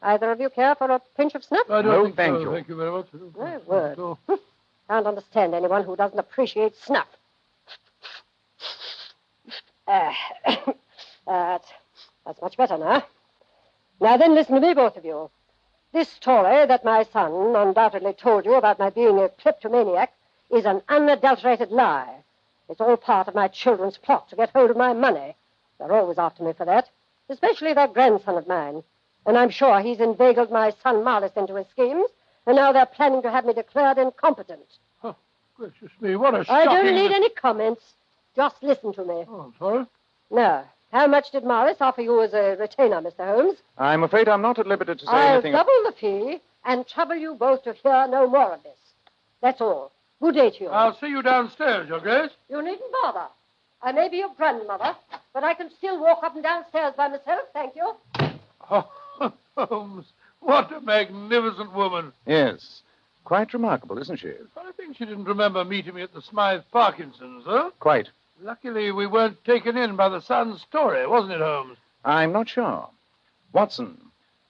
Either of you care for a pinch of snuff? I don't No, think thank so. you. Thank you very much. My word. Can't understand anyone who doesn't appreciate snuff. That's much better now. Now then, listen to me, both of you. This story that my son undoubtedly told you about my being a kleptomaniac is an unadulterated lie. It's all part of my children's plot to get hold of my money. They're always after me for that, especially that grandson of mine. And I'm sure he's inveigled my son Marlis into his schemes, and now they're planning to have me declared incompetent. Oh, gracious me, what a I shocking... don't need any comments. Just listen to me. Oh, I'm sorry. Now, how much did Morris offer you as a retainer, Mr. Holmes? I'm afraid I'm not at liberty to say I'll anything... double the fee and trouble you both to hear no more of this. That's all. Good day to you. I'll see you downstairs, Your Grace. You needn't bother. I may be your grandmother, but I can still walk up and downstairs by myself, thank you. Oh, Holmes, what a magnificent woman. Yes. Quite remarkable, isn't she? I think she didn't remember meeting me at the Smythe Parkinson's, huh? Quite. Luckily, we weren't taken in by the son's story, wasn't it, Holmes? I'm not sure. Watson,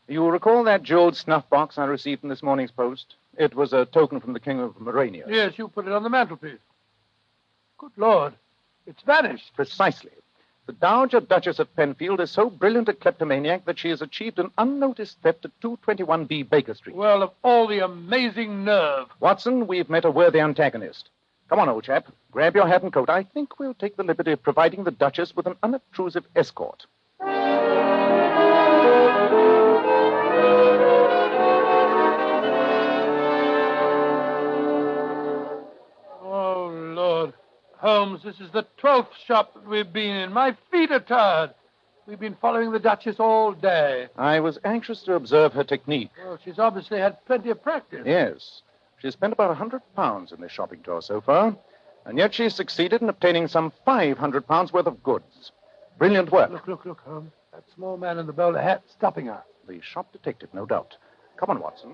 you recall that jeweled snuff box I received in this morning's post? It was a token from the King of Morania. Yes, you put it on the mantelpiece. Good Lord, it's vanished. Precisely. The Dowager Duchess of Penfield is so brilliant a kleptomaniac that she has achieved an unnoticed theft at 221B Baker Street. Well, of all the amazing nerve. Watson, we've met a worthy antagonist. Come on, old chap. Grab your hat and coat. I think we'll take the liberty of providing the Duchess with an unobtrusive escort. Oh, Lord. Holmes, this is the 12th shop that we've been in. My feet are tired. We've been following the Duchess all day. I was anxious to observe her technique. Well, she's obviously had plenty of practice. Yes. She's spent about £100 in this shopping tour so far, and yet she's succeeded in obtaining some £500 worth of goods. Brilliant work. Look, Holmes. That small man in the bowler hat stopping her. The shop detective, no doubt. Come on, Watson.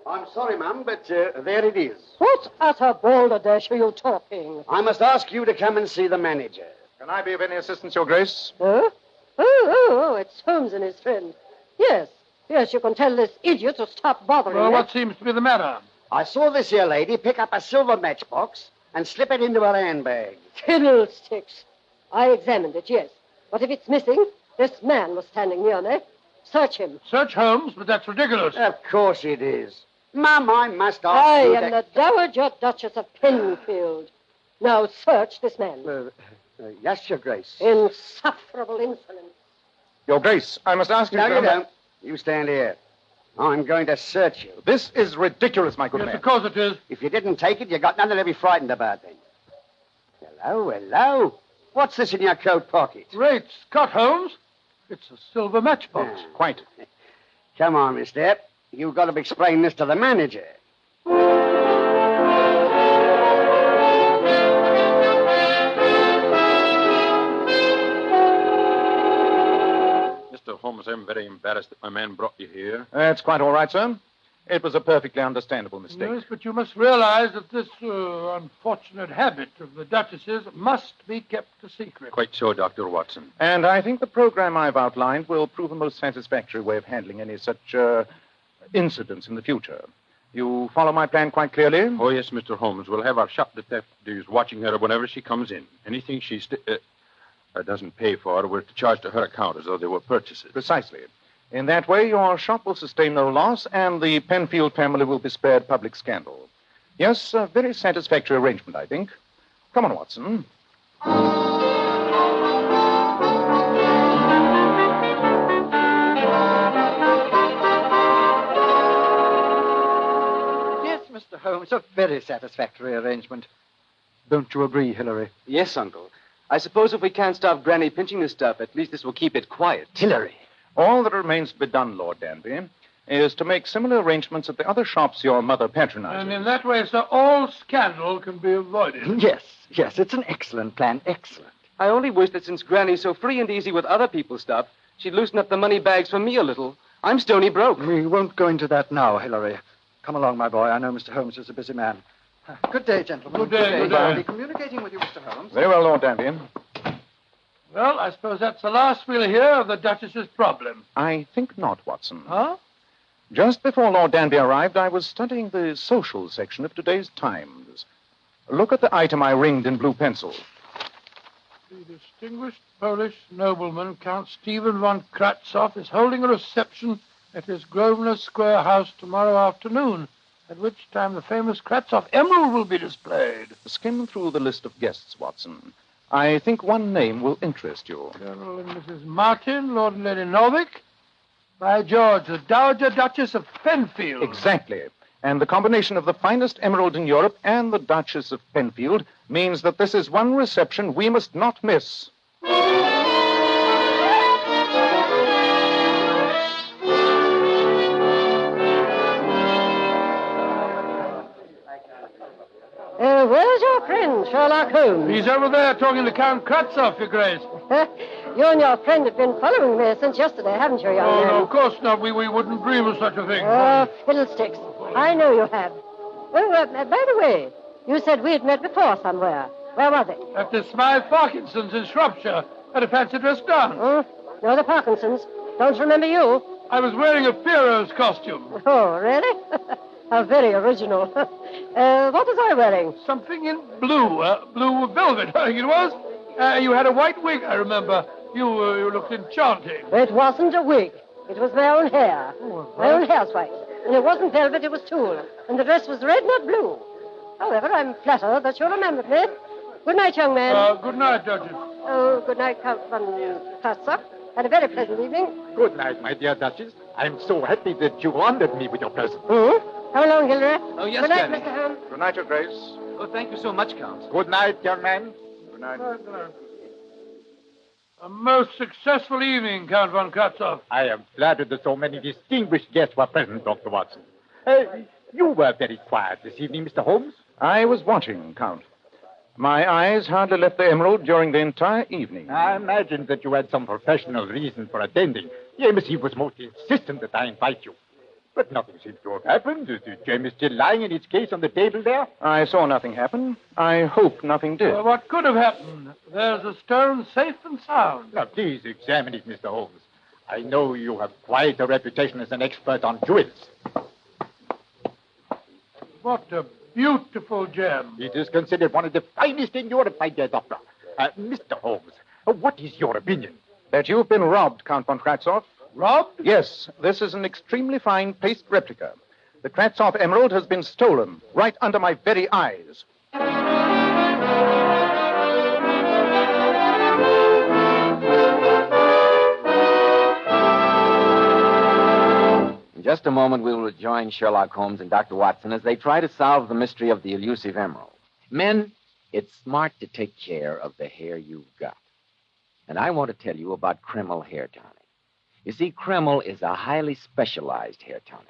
I'm sorry, ma'am, but there it is. What utter balderdash are you talking? I must ask you to come and see the manager. Can I be of any assistance, Your Grace? Huh? Oh, it's Holmes and his friend. Yes, you can tell this idiot to stop bothering Well, me. what seems to be the matter? I saw this here lady pick up a silver matchbox and slip it into her handbag. Fiddlesticks. I examined it, yes. But if it's missing, this man was standing near me. Search him. Search Holmes, but that's ridiculous. Of course it is. Ma'am, I must ask I you am the Dowager Duchess of Penfield. Now search this man. Yes, Your Grace. Insufferable insolence. Your Grace, I must ask you... No, you don't. You stand here. I'm going to search you. This is ridiculous, my good Yes, man. of course it is. If you didn't take it, you got nothing to be frightened about then. Hello. What's this in your coat pocket? Great Scott, Holmes. It's a silver matchbox. Quite. Come on, mister. You've got to explain this to the manager. Mr. Holmes, I'm very embarrassed that my man brought you here. That's quite all right, sir. It was a perfectly understandable mistake. Yes, but you must realize that this unfortunate habit of the Duchess's must be kept a secret. Quite so, Dr. Watson. And I think the program I've outlined will prove a most satisfactory way of handling any such incidents in the future. You follow my plan quite clearly? Oh, yes, Mr. Holmes. We'll have our shop detectives watching her whenever she comes in. Anything she doesn't pay for, we're to charge to her account as though they were purchases. Precisely. In that way, your shop will sustain no loss, and the Penfield family will be spared public scandal. Yes, a very satisfactory arrangement, I think. Come on, Watson. Yes, Mr. Holmes, a very satisfactory arrangement. Don't you agree, Hilary? Yes, Uncle. I suppose if we can't stop Granny pinching this stuff, at least this will keep it quiet. Hilary. All that remains to be done, Lord Danby, is to make similar arrangements at the other shops your mother patronizes. And in that way, sir, all scandal can be avoided. Yes, it's an excellent plan. Excellent. I only wish that since Granny's so free and easy with other people's stuff, she'd loosen up the money bags for me a little. I'm stony broke. We won't go into that now, Hilary. Come along, my boy. I know Mr. Holmes is a busy man. Good day, gentlemen. Good day. I'll be communicating with you, Mr. Holmes. Very well, Lord Danby. Well, I suppose that's the last we'll hear of the Duchess's problem. I think not, Watson. Huh? Just before Lord Danby arrived, I was studying the social section of today's Times. Look at the item I ringed in blue pencil. The distinguished Polish nobleman, Count Stephen von Kratzoff, is holding a reception at his Grosvenor Square house tomorrow afternoon, at which time the famous Kratzoff emerald will be displayed. Skim through the list of guests, Watson. I think one name will interest you. Colonel and Mrs. Martin, Lord and Lady Norwich. By George, the Dowager Duchess of Penfield. Exactly. And the combination of the finest emerald in Europe and the Duchess of Penfield means that this is one reception we must not miss. Where's your friend, Sherlock Holmes? He's over there talking to Count Kratzoff, Your Grace. You and your friend have been following me since yesterday, haven't you, young man? No, of course not. We wouldn't dream of such a thing. Oh, fiddlesticks. I know you have. Well, by the way, you said we'd met before somewhere. Where was it? At the Smythe Parkinson's in Shropshire, at a fancy dress dance. No, the Parkinsons. Don't remember you. I was wearing a Pharaoh's costume. Oh, really? How very original. What was I wearing? Something in blue. Blue velvet, I think it was. You had a white wig, I remember. You looked enchanting. It wasn't a wig. It was my own hair. My own hairspike. And it wasn't velvet, it was tulle. And the dress was red, not blue. However, I'm flattered that you remembered me. Good night, young man. Good night, Duchess. Oh, good night, Count von Kratzoff. Had a very pleasant evening. Good night, my dear Duchess. I'm so happy that you honored me with your presence. Come along, Hilary. Oh, yes, Good night, Granny. Mr. Holmes. Good night, Your Grace. Oh, thank you so much, Count. Good night, young man. Good night. A most successful evening, Count von Kratzoff. I am flattered that so many distinguished guests were present, Dr. Watson. You were very quiet this evening, Mr. Holmes. I was watching, Count. My eyes hardly left the emerald during the entire evening. I imagined that you had some professional reason for attending. James, he was most insistent that I invite you. But nothing seems to have happened. Is the gem still lying in its case on the table there? I saw nothing happen. I hope nothing did. Well, what could have happened? There's a stone safe and sound. Now, please examine it, Mr. Holmes. I know you have quite a reputation as an expert on jewels. What a beautiful gem. It is considered one of the finest in Europe, my dear doctor. Mr. Holmes, what is your opinion? That you've been robbed, Count von Kratzoff. Robbed? Yes, this is an extremely fine paste replica. The Kratzoff emerald has been stolen right under my very eyes. In just a moment, we will rejoin Sherlock Holmes and Dr. Watson as they try to solve the mystery of the elusive emerald. Men, it's smart to take care of the hair you've got. And I want to tell you about Kreml hair tonic. You see, Kreml is a highly specialized hair tonic.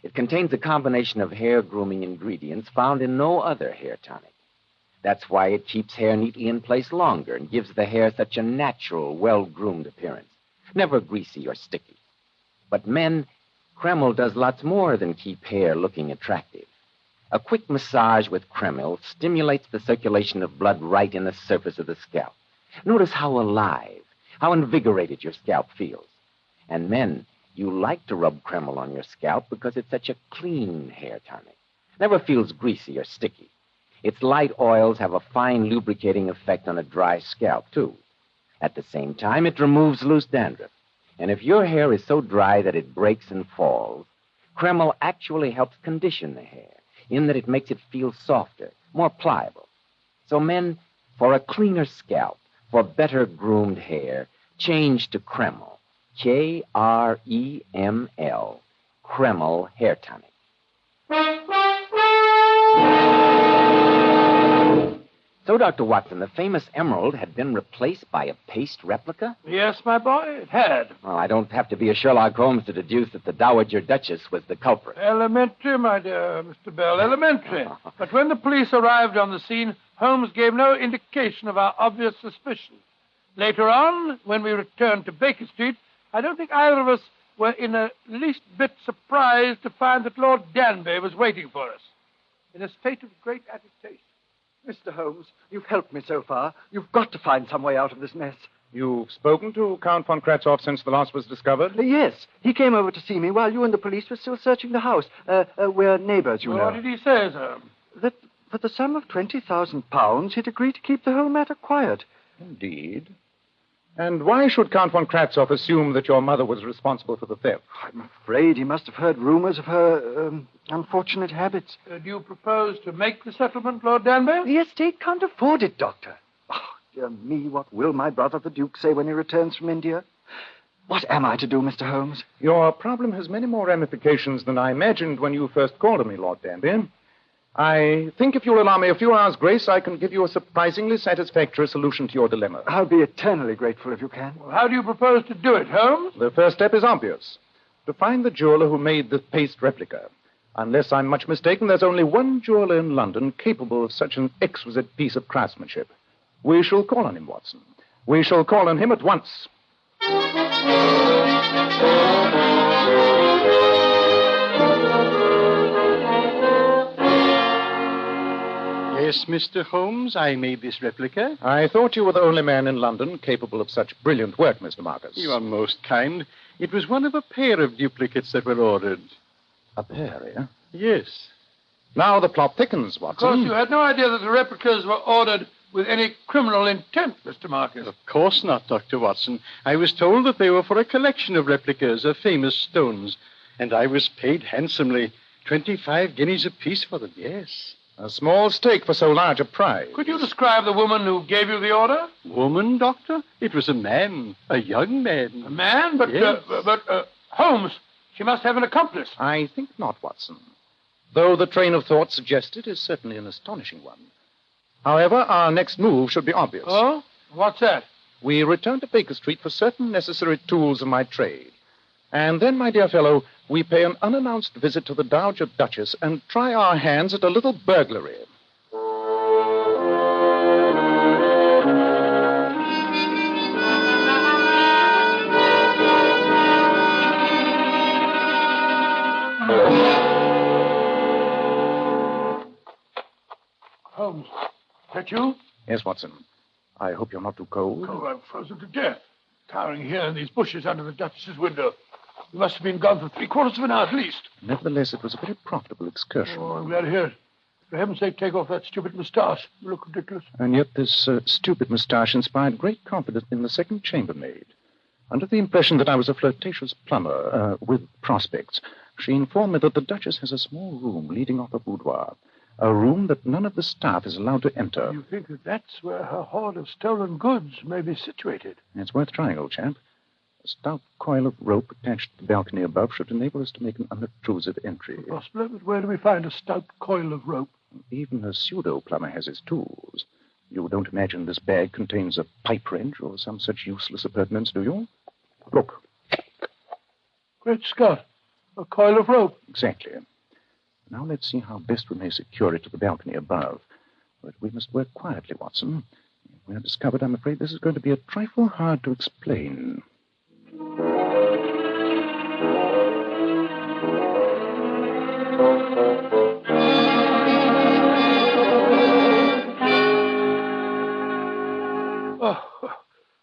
It contains a combination of hair grooming ingredients found in no other hair tonic. That's why it keeps hair neatly in place longer and gives the hair such a natural, well-groomed appearance. Never greasy or sticky. But men, Kreml does lots more than keep hair looking attractive. A quick massage with Kreml stimulates the circulation of blood right in the surface of the scalp. Notice how alive, how invigorated your scalp feels. And men, you like to rub Kreml on your scalp because it's such a clean hair tonic. Never feels greasy or sticky. Its light oils have a fine lubricating effect on a dry scalp, too. At the same time, it removes loose dandruff. And if your hair is so dry that it breaks and falls, Kreml actually helps condition the hair in that it makes it feel softer, more pliable. So men, for a cleaner scalp, for better groomed hair, change to Kreml. K-R-E-M-L, Kreml Hair Tonic. So, Dr. Watson, the famous emerald had been replaced by a paste replica? Yes, my boy, it had. Well, I don't have to be a Sherlock Holmes to deduce that the Dowager Duchess was the culprit. Elementary, my dear Mr. Bell, elementary. But when the police arrived on the scene, Holmes gave no indication of our obvious suspicion. Later on, when we returned to Baker Street, I don't think either of us were in the least bit surprised to find that Lord Danby was waiting for us in a state of great agitation. Mr. Holmes, you've helped me so far. You've got to find some way out of this mess. You've spoken to Count von Kratzoff since the loss was discovered? Yes. He came over to see me while you and the police were still searching the house. We're neighbors, you know. What did he say, sir? That for the sum of £20,000, he'd agreed to keep the whole matter quiet. Indeed. And why should Count von Kratzoff assume that your mother was responsible for the theft? I'm afraid he must have heard rumors of her unfortunate habits. Do you propose to make the settlement, Lord Danby? The estate can't afford it, Doctor. Oh, dear me, what will my brother the Duke say when he returns from India? What am I to do, Mr. Holmes? Your problem has many more ramifications than I imagined when you first called on me, Lord Danby. I think if you'll allow me a few hours' grace, I can give you a surprisingly satisfactory solution to your dilemma. I'll be eternally grateful if you can. Well, how do you propose to do it, Holmes? The first step is obvious. To find the jeweler who made the paste replica. Unless I'm much mistaken, there's only one jeweler in London capable of such an exquisite piece of craftsmanship. We shall call on him, Watson. We shall call on him at once. Yes, Mr. Holmes, I made this replica. I thought you were the only man in London capable of such brilliant work, Mr. Marcus. You are most kind. It was one of a pair of duplicates that were ordered. A pair, eh? Yes. Now the plot thickens, Watson. Of course, you had no idea that the replicas were ordered with any criminal intent, Mr. Marcus. Of course not, Dr. Watson. I was told that they were for a collection of replicas of famous stones, and I was paid handsomely. 25 guineas apiece for them, yes. A small stake for so large a prize. Could you describe the woman who gave you the order? Woman, Doctor? It was a man. A young man. A man? But, yes. Holmes, she must have an accomplice. I think not, Watson. Though the train of thought suggested is certainly an astonishing one. However, our next move should be obvious. Oh? What's that? We return to Baker Street for certain necessary tools of my trade. And then, my dear fellow, we pay an unannounced visit to the Dowager Duchess and try our hands at a little burglary. Holmes, is that you? Yes, Watson. I hope you're not too cold. Oh, I'm frozen to death. Cowering here in these bushes under the Duchess's window. You must have been gone for 3/4 of an hour at least. Nevertheless, it was a very profitable excursion. Oh, I'm glad to hear it. For heaven's sake, take off that stupid moustache. You look ridiculous. And yet this stupid moustache inspired great confidence in the second chambermaid. Under the impression that I was a flirtatious plumber with prospects, she informed me that the Duchess has a small room leading off a boudoir. A room that none of the staff is allowed to enter. You think that that's where her hoard of stolen goods may be situated? It's worth trying, old chap. A stout coil of rope attached to the balcony above should enable us to make an unobtrusive entry. Possibly, but where do we find a stout coil of rope? Even a pseudo-plumber has his tools. You don't imagine this bag contains a pipe wrench or some such useless appurtenance, do you? Look. Great Scott. A coil of rope. Exactly. Now let's see how best we may secure it to the balcony above. But we must work quietly, Watson. If we're discovered, I'm afraid this is going to be a trifle hard to explain.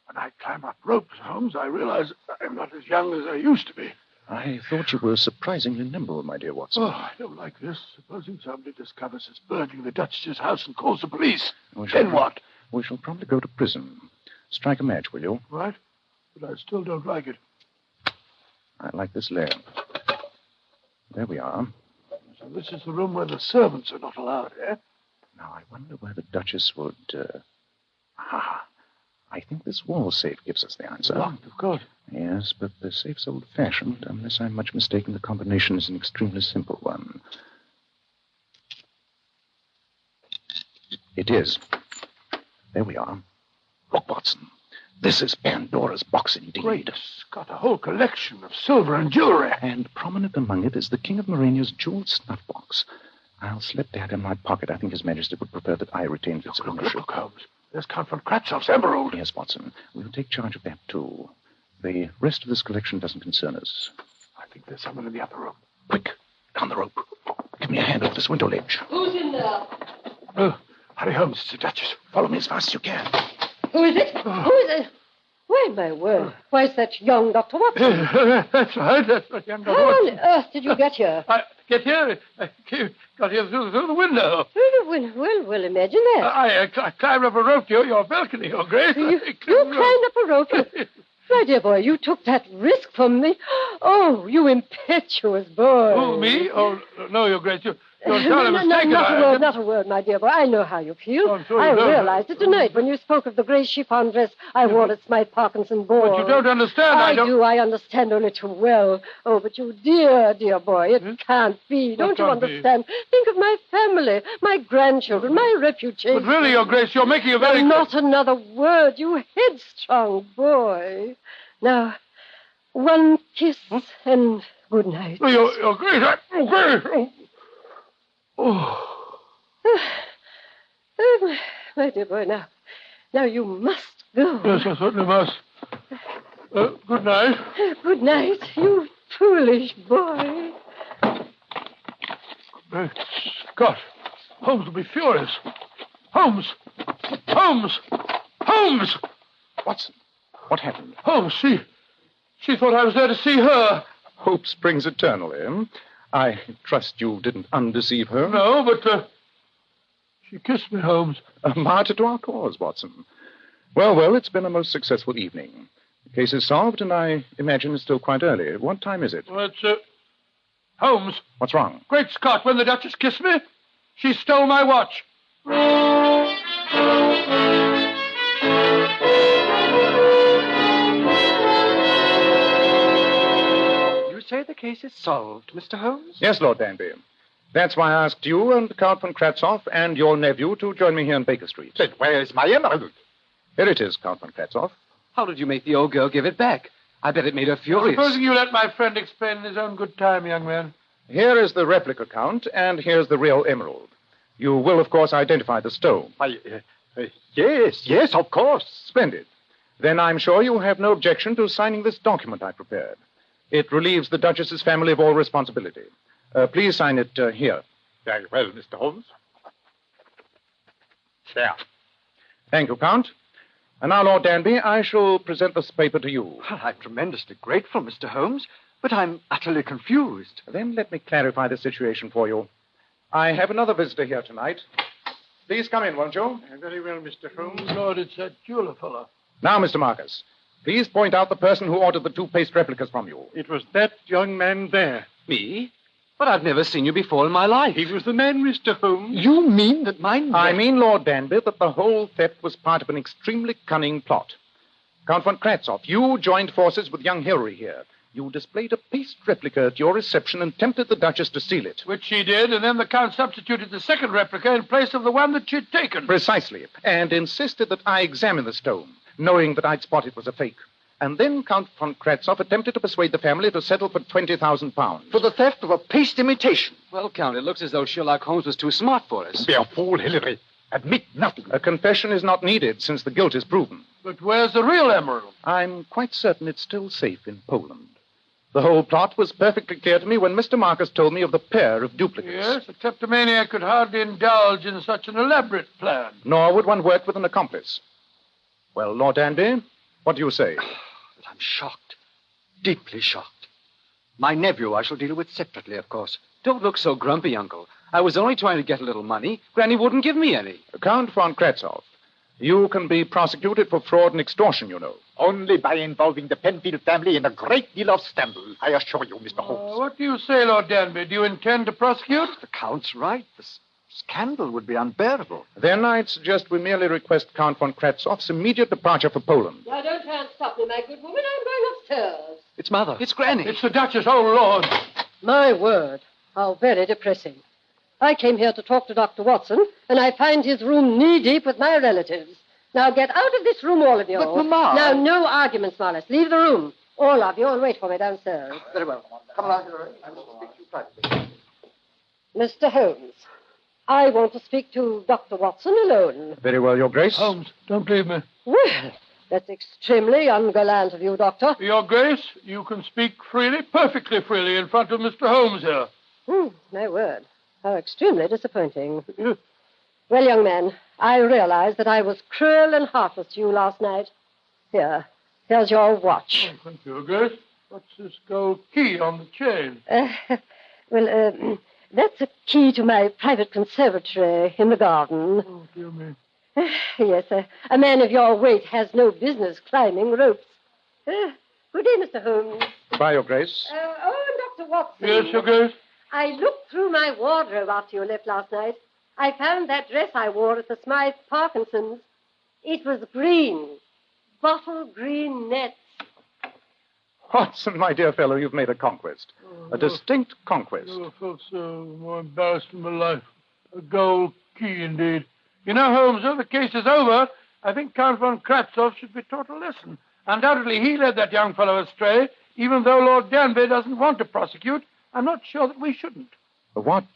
When I climb up ropes, Holmes, I realize I'm not as young as I used to be. I thought you were surprisingly nimble, my dear Watson. Oh, I don't like this. Supposing somebody discovers us burning the Duchess's house and calls the police. Then what? We shall probably go to prison. Strike a match, will you? Right. But I still don't like it. I like this lamp. There we are. So this is the room where the servants are not allowed, eh? Now, I wonder where the Duchess would... I think this wall safe gives us the answer. Locked, of course. Yes, but the safe's old-fashioned. Unless I'm much mistaken, the combination is an extremely simple one. It is. There we are. Look, Watson. This is Pandora's box indeed. Great Scott, a whole collection of silver and jewelry. And prominent among it is the King of Morania's jeweled snuff box. I'll slip that in my pocket. I think His Majesty would prefer that I retain its ownership. Look, Holmes. There's Count von Kratzov's emerald. Yes, Watson. We'll take charge of that, too. The rest of this collection doesn't concern us. I think there's someone in the upper room. Quick, down the rope. Give me a hand over this window ledge. Who's in there? Harry Holmes, it's the Duchess. Follow me as fast as you can. Who is it? Who is it? Why, my word. Why, it's that young Dr. Watson. That's right, young Dr. How Watson. on earth did you get here? I get here? I got here through the window. Well, imagine that. I climbed up a rope to your balcony, Your Grace. You climbed up a rope? My dear boy, you took that risk from me. Oh, you impetuous boy. Oh, me? Oh, no, Your Grace. You're entirely mistaken. Not a word, my dear boy. I know how you feel. I realized it tonight when you spoke of the grey chiffon dress I wore at my Parkinson ball. But you don't understand. I do. I understand only too well. Oh, but you dear boy, it can't be. Don't you understand? Think of my family, my grandchildren, my reputation. But really, Your Grace, you're making a very... Not another word, you headstrong boy. Now, one kiss and good night. Oh, Your Grace, Your Grace. Oh. My dear boy, now you must go. Yes, I certainly must. Good night. Good night, you foolish boy. Great Scott. Holmes will be furious. Holmes! Watson, what happened? Holmes, she thought I was there to see her. Hope springs eternal, eh? I trust you didn't undeceive her. No, but she kissed me, Holmes. A martyr to our cause, Watson. Well, it's been a most successful evening. The case is solved, and I imagine it's still quite early. What time is it? Well, it's, Holmes. What's wrong? Great Scott, when the Duchess kissed me, she stole my watch. Say the case is solved, Mr. Holmes? Yes, Lord Danby. That's why I asked you and Count von Kratzov and your nephew to join me here in Baker Street. But where is my emerald? Here it is, Count von Kratzov. How did you make the old girl give it back? I bet it made her furious. Supposing you let my friend explain in his own good time, young man. Here is the replica, Count, and here's the real emerald. You will, of course, identify the stone. Yes, of course. Splendid. Then I'm sure you have no objection to signing this document I prepared. It relieves the Duchess's family of all responsibility. Please sign it here. Very well, Mr. Holmes. There. Thank you, Count. And now, Lord Danby, I shall present this paper to you. Well, I'm tremendously grateful, Mr. Holmes, but I'm utterly confused. Then let me clarify the situation for you. I have another visitor here tonight. Please come in, won't you? Very well, Mr. Holmes. Lord, it's that jeweler fellow. Now, Mr. Marcus, please point out the person who ordered the two paste replicas from you. It was that young man there. Me? But I've never seen you before in my life. He was the man, Mr. Holmes. You mean that I mean, Lord Danby, that the whole theft was part of an extremely cunning plot. Count von Kratzov, you joined forces with young Hilary here. You displayed a paste replica at your reception and tempted the Duchess to steal it. Which she did, and then the Count substituted the second replica in place of the one that she'd taken. Precisely, and insisted that I examine the stone, knowing that I'd spot it was a fake. And then Count von Kratzov attempted to persuade the family to settle for £20,000. For the theft of a paste imitation. Well, Count, it looks as though Sherlock Holmes was too smart for us. Be a fool, Hilary. Admit nothing. A confession is not needed since the guilt is proven. But where's the real emerald? I'm quite certain it's still safe in Poland. The whole plot was perfectly clear to me when Mr. Marcus told me of the pair of duplicates. Yes, a kleptomaniac could hardly indulge in such an elaborate plan. Nor would one work with an accomplice. Well, Lord Danby, what do you say? I'm shocked. Deeply shocked. My nephew I shall deal with separately, of course. Don't look so grumpy, Uncle. I was only trying to get a little money. Granny wouldn't give me any. Count von Kratzov, you can be prosecuted for fraud and extortion, you know. Only by involving the Penfield family in a great deal of scandal, I assure you, Mr. Holmes. What do you say, Lord Danby? Do you intend to prosecute? The Count's right. The scandal would be unbearable. Then I'd suggest we merely request Count von Kratzov's immediate departure for Poland. Now, don't try and stop me, my good woman. I'm going upstairs. It's Mother. It's Granny. It's the Duchess. Oh, Lord. My word. How very depressing. I came here to talk to Dr. Watson, and I find his room knee-deep with my relatives. Now get out of this room, all of you. But, Mamma... Now, no arguments, Marlis. Leave the room. All of you, and wait for me downstairs. Very well. Come along, Hilary. I will speak to you privately. Mr. Holmes, I want to speak to Dr. Watson alone. Very well, Your Grace. Holmes, don't leave me. Well, that's extremely ungallant of you, Doctor. Your Grace, you can speak freely, perfectly freely, in front of Mr. Holmes here. My word. How extremely disappointing. Well, young man, I realize that I was cruel and heartless to you last night. Here's your watch. Oh, thank you, Your Grace. What's this gold key on the chain? That's a key to my private conservatory in the garden. Oh, dear me. Yes, a man of your weight has no business climbing ropes. Good day, Mr. Holmes. Goodbye, Your Grace. Dr. Watson. Yes, Your Grace? I looked through my wardrobe after you left last night. I found that dress I wore at the Smythe Parkinson's. It was green. Bottle green nets. Watson, my dear fellow, you've made a conquest. A distinct conquest. I felt so more embarrassed in my life. A gold key, indeed. You know, Holmes, though the case is over, I think Count von Kratzov should be taught a lesson. Undoubtedly, he led that young fellow astray. Even though Lord Danby doesn't want to prosecute, I'm not sure that we shouldn't. What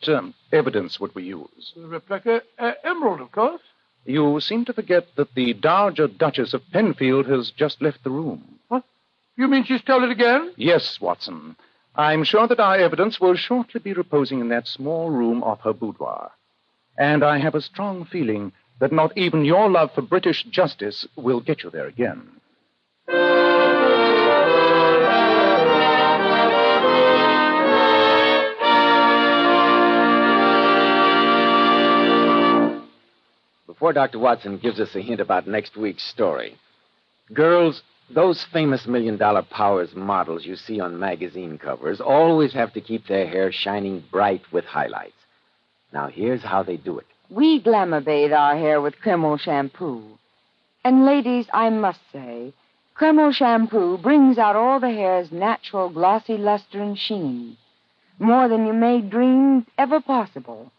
evidence would we use? The replica emerald, of course. You seem to forget that the Dowager Duchess of Penfield has just left the room. What? You mean she stole it again? Yes, Watson. I'm sure that our evidence will shortly be reposing in that small room off her boudoir. And I have a strong feeling that not even your love for British justice will get you there again. Before Dr. Watson gives us a hint about next week's story, girls, those famous $1 million Powers models you see on magazine covers always have to keep their hair shining bright with highlights. Now, here's how they do it. We glamour bathe our hair with Kreml shampoo. And ladies, I must say, Kreml shampoo brings out all the hair's natural glossy luster and sheen, more than you may dream ever possible.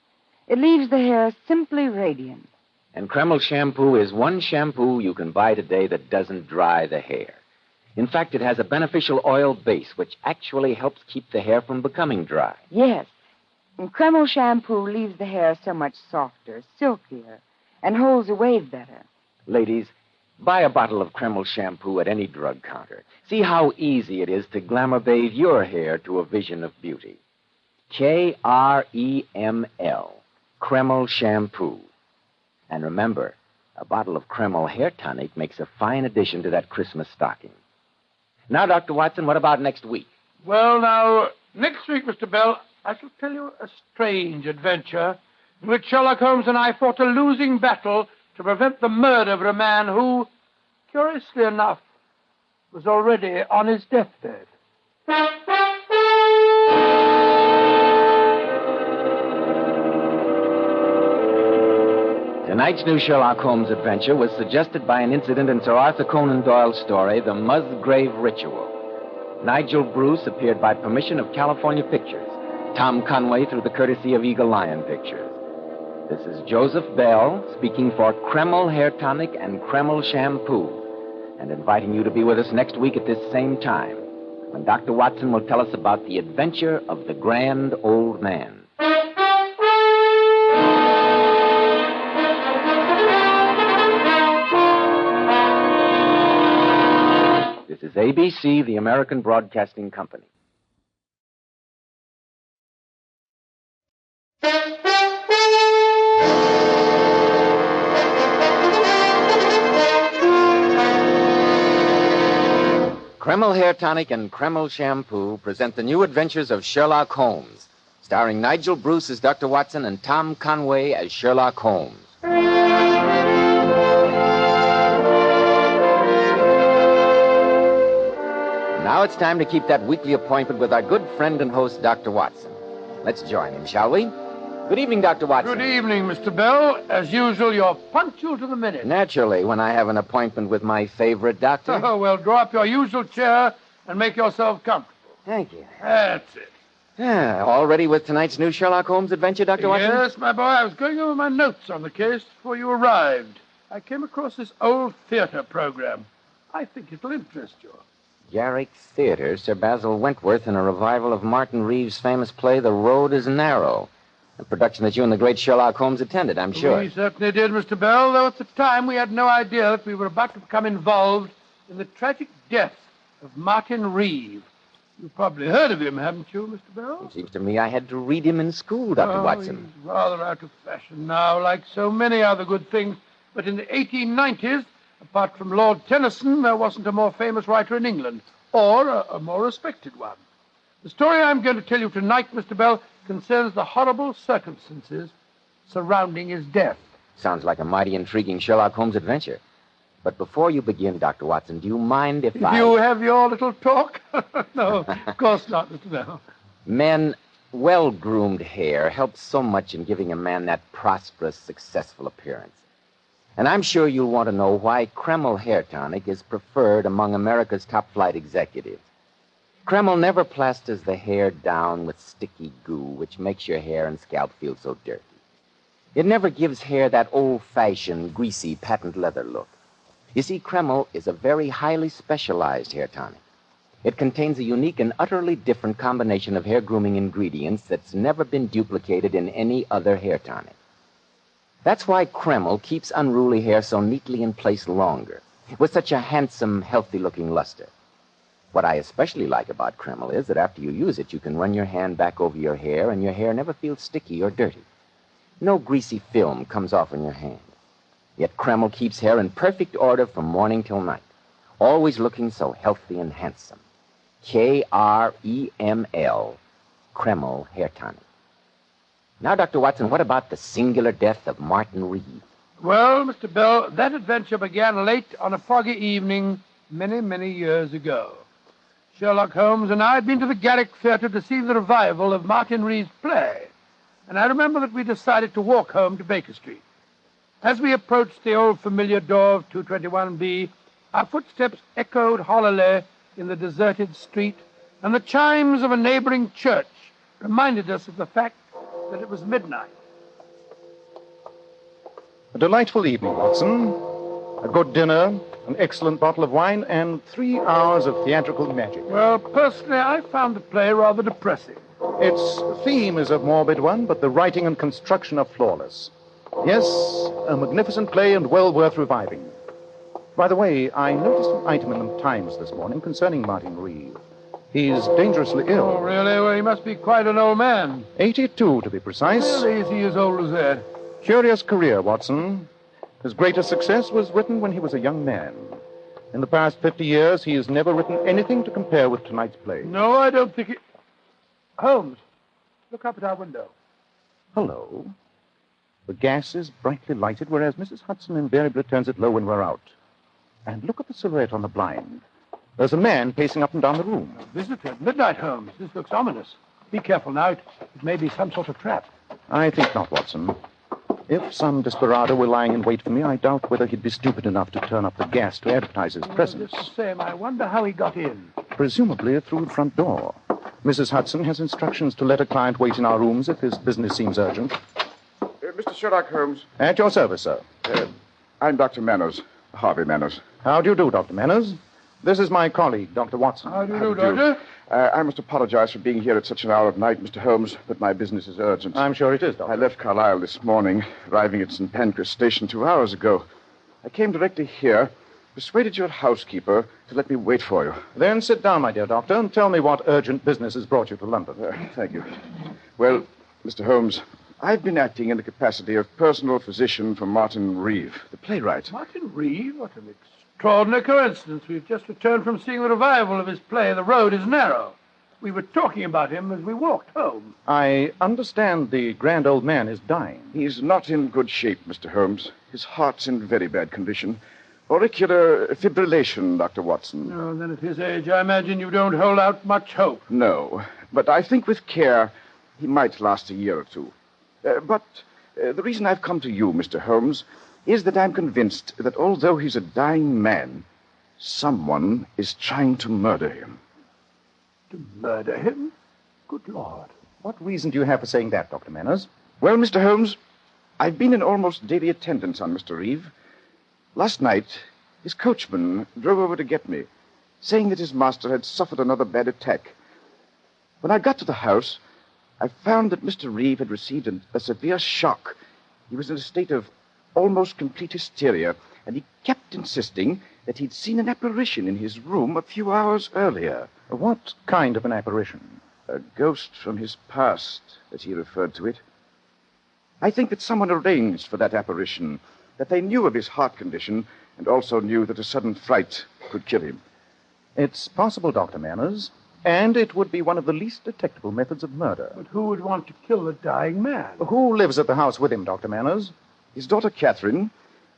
It leaves the hair simply radiant. And Kreml shampoo is one shampoo you can buy today that doesn't dry the hair. In fact, it has a beneficial oil base which actually helps keep the hair from becoming dry. Yes, and Kreml shampoo leaves the hair so much softer, silkier, and holds a wave better. Ladies, buy a bottle of Kreml shampoo at any drug counter. See how easy it is to glamour bathe your hair to a vision of beauty. Kreml, Kreml shampoo. And remember, a bottle of Kreml hair tonic makes a fine addition to that Christmas stocking. Now, Dr. Watson, what about next week? Well, now, next week, Mr. Bell, I shall tell you a strange adventure in which Sherlock Holmes and I fought a losing battle to prevent the murder of a man who, curiously enough, was already on his deathbed. Tonight's new Sherlock Holmes adventure was suggested by an incident in Sir Arthur Conan Doyle's story, The Musgrave Ritual. Nigel Bruce appeared by permission of California Pictures. Tom Conway through the courtesy of Eagle Lion Pictures. This is Joseph Bell speaking for Kreml Hair Tonic and Kreml Shampoo, and inviting you to be with us next week at this same time, when Dr. Watson will tell us about the adventure of the Grand Old Man. This is ABC, the American Broadcasting Company. Kreml Hair Tonic and Kreml Shampoo present the new adventures of Sherlock Holmes, starring Nigel Bruce as Dr. Watson and Tom Conway as Sherlock Holmes. Now it's time to keep that weekly appointment with our good friend and host, Dr. Watson. Let's join him, shall we? Good evening, Dr. Watson. Good evening, Mr. Bell. As usual, you're punctual to the minute. Naturally, when I have an appointment with my favorite doctor. Oh, well, draw up your usual chair and make yourself comfortable. Thank you. That's it. All ready with tonight's new Sherlock Holmes adventure, Dr. Watson? Yes, my boy. I was going over my notes on the case before you arrived. I came across this old theater program. I think it'll interest you. Garrick Theater, Sir Basil Wentworth in a revival of Martin Reeves' famous play, The Road is Narrow. A production that you and the great Sherlock Holmes attended, I'm sure. We certainly did, Mr. Bell, though at the time we had no idea that we were about to become involved in the tragic death of Martin Reeves. You've probably heard of him, haven't you, Mr. Bell? It seems to me I had to read him in school, Dr. Watson. He's rather out of fashion now, like so many other good things. But in the 1890s, apart from Lord Tennyson, there wasn't a more famous writer in England, or a more respected one. The story I'm going to tell you tonight, Mr. Bell, concerns the horrible circumstances surrounding his death. Sounds like a mighty intriguing Sherlock Holmes adventure. But before you begin, Dr. Watson, do you mind if you have your little talk? No, of course not, Mr. Bell. Men, well-groomed hair helps so much in giving a man that prosperous, successful appearance. And I'm sure you'll want to know why Kreml hair tonic is preferred among America's top-flight executives. Kreml never plasters the hair down with sticky goo, which makes your hair and scalp feel so dirty. It never gives hair that old-fashioned, greasy, patent leather look. You see, Kreml is a very highly specialized hair tonic. It contains a unique and utterly different combination of hair grooming ingredients that's never been duplicated in any other hair tonic. That's why Kreml keeps unruly hair so neatly in place longer, with such a handsome, healthy-looking luster. What I especially like about Kreml is that after you use it, you can run your hand back over your hair, and your hair never feels sticky or dirty. No greasy film comes off on your hand. Yet Kreml keeps hair in perfect order from morning till night, always looking so healthy and handsome. Kreml, Kreml Hair Tonic. Now, Dr. Watson, what about the singular death of Martin Reeves? Well, Mr. Bell, that adventure began late on a foggy evening many, many years ago. Sherlock Holmes and I had been to the Garrick Theater to see the revival of Martin Reeves' play, and I remember that we decided to walk home to Baker Street. As we approached the old familiar door of 221B, our footsteps echoed hollowly in the deserted street, and the chimes of a neighboring church reminded us of the fact that it was midnight. A delightful evening, Watson. A good dinner, an excellent bottle of wine, and 3 hours of theatrical magic. Well, personally, I found the play rather depressing. Its theme is a morbid one, but the writing and construction are flawless. Yes, a magnificent play and well worth reviving. By the way, I noticed an item in the Times this morning concerning Martin Reeves. He's dangerously ill. Oh, really? Well, he must be quite an old man. 82, to be precise. Really, is he as old as that? Curious career, Watson. His greatest success was written when he was a young man. In the past 50 years, he has never written anything to compare with tonight's play. No, I don't think it... Holmes, look up at our window. Hello. The gas is brightly lighted, whereas Mrs. Hudson invariably turns it low when we're out. And look at the silhouette on the blind. There's a man pacing up and down the room. A visitor at midnight, Holmes. This looks ominous. Be careful now. It may be some sort of trap. I think not, Watson. If some desperado were lying in wait for me, I doubt whether he'd be stupid enough to turn up the gas to advertise his presence. Just the same, I wonder how he got in. Presumably through the front door. Mrs. Hudson has instructions to let a client wait in our rooms if his business seems urgent. Mr. Sherlock Holmes. At your service, sir. I'm Dr. Manners, Harvey Manners. How do you do, Dr. Manners? This is my colleague, Dr. Watson. How do you do, Doctor? I must apologize for being here at such an hour of night, Mr. Holmes, but my business is urgent. I'm sure it is, Doctor. I left Carlisle this morning, arriving at St. Pancras Station 2 hours ago. I came directly here, persuaded your housekeeper to let me wait for you. Then sit down, my dear doctor, and tell me what urgent business has brought you to London. Thank you. Well, Mr. Holmes, I've been acting in the capacity of personal physician for Martin Reeves, the playwright. Martin Reeves? What an extraordinary coincidence. We've just returned from seeing the revival of his play, The Road is Narrow. We were talking about him as we walked home. I understand the grand old man is dying. He's not in good shape, Mr. Holmes. His heart's in very bad condition. Auricular fibrillation, Dr. Watson. Oh, then at his age, I imagine you don't hold out much hope. No, but I think with care, he might last a year or two. But the reason I've come to you, Mr. Holmes, is that I'm convinced that although he's a dying man, someone is trying to murder him. To murder him? Good Lord. What reason do you have for saying that, Dr. Manners? Well, Mr. Holmes, I've been in almost daily attendance on Mr. Reeves. Last night, his coachman drove over to get me, saying that his master had suffered another bad attack. When I got to the house, I found that Mr. Reeve had received a severe shock. He was in a state of almost complete hysteria, and he kept insisting that he'd seen an apparition in his room a few hours earlier. What kind of an apparition? A ghost from his past, as he referred to it. I think that someone arranged for that apparition, that they knew of his heart condition, and also knew that a sudden fright could kill him. It's possible, Dr. Manners, and it would be one of the least detectable methods of murder. But who would want to kill a dying man? Who lives at the house with him, Dr. Manners? His daughter Catherine,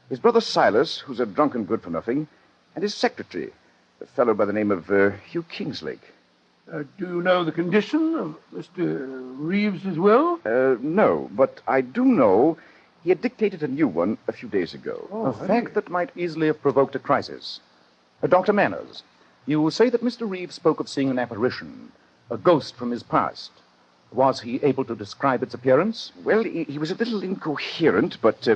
his brother Silas, who's a drunken good-for-nothing, and his secretary, a fellow by the name of Hugh Kingslake. Do you know the condition of Mr. Reeves's will? No, but I do know he had dictated a new one a few days ago. A fact that might easily have provoked a crisis. Dr. Manners, you say that Mr. Reeves spoke of seeing an apparition, a ghost from his past. Was he able to describe its appearance? Well, he was a little incoherent, but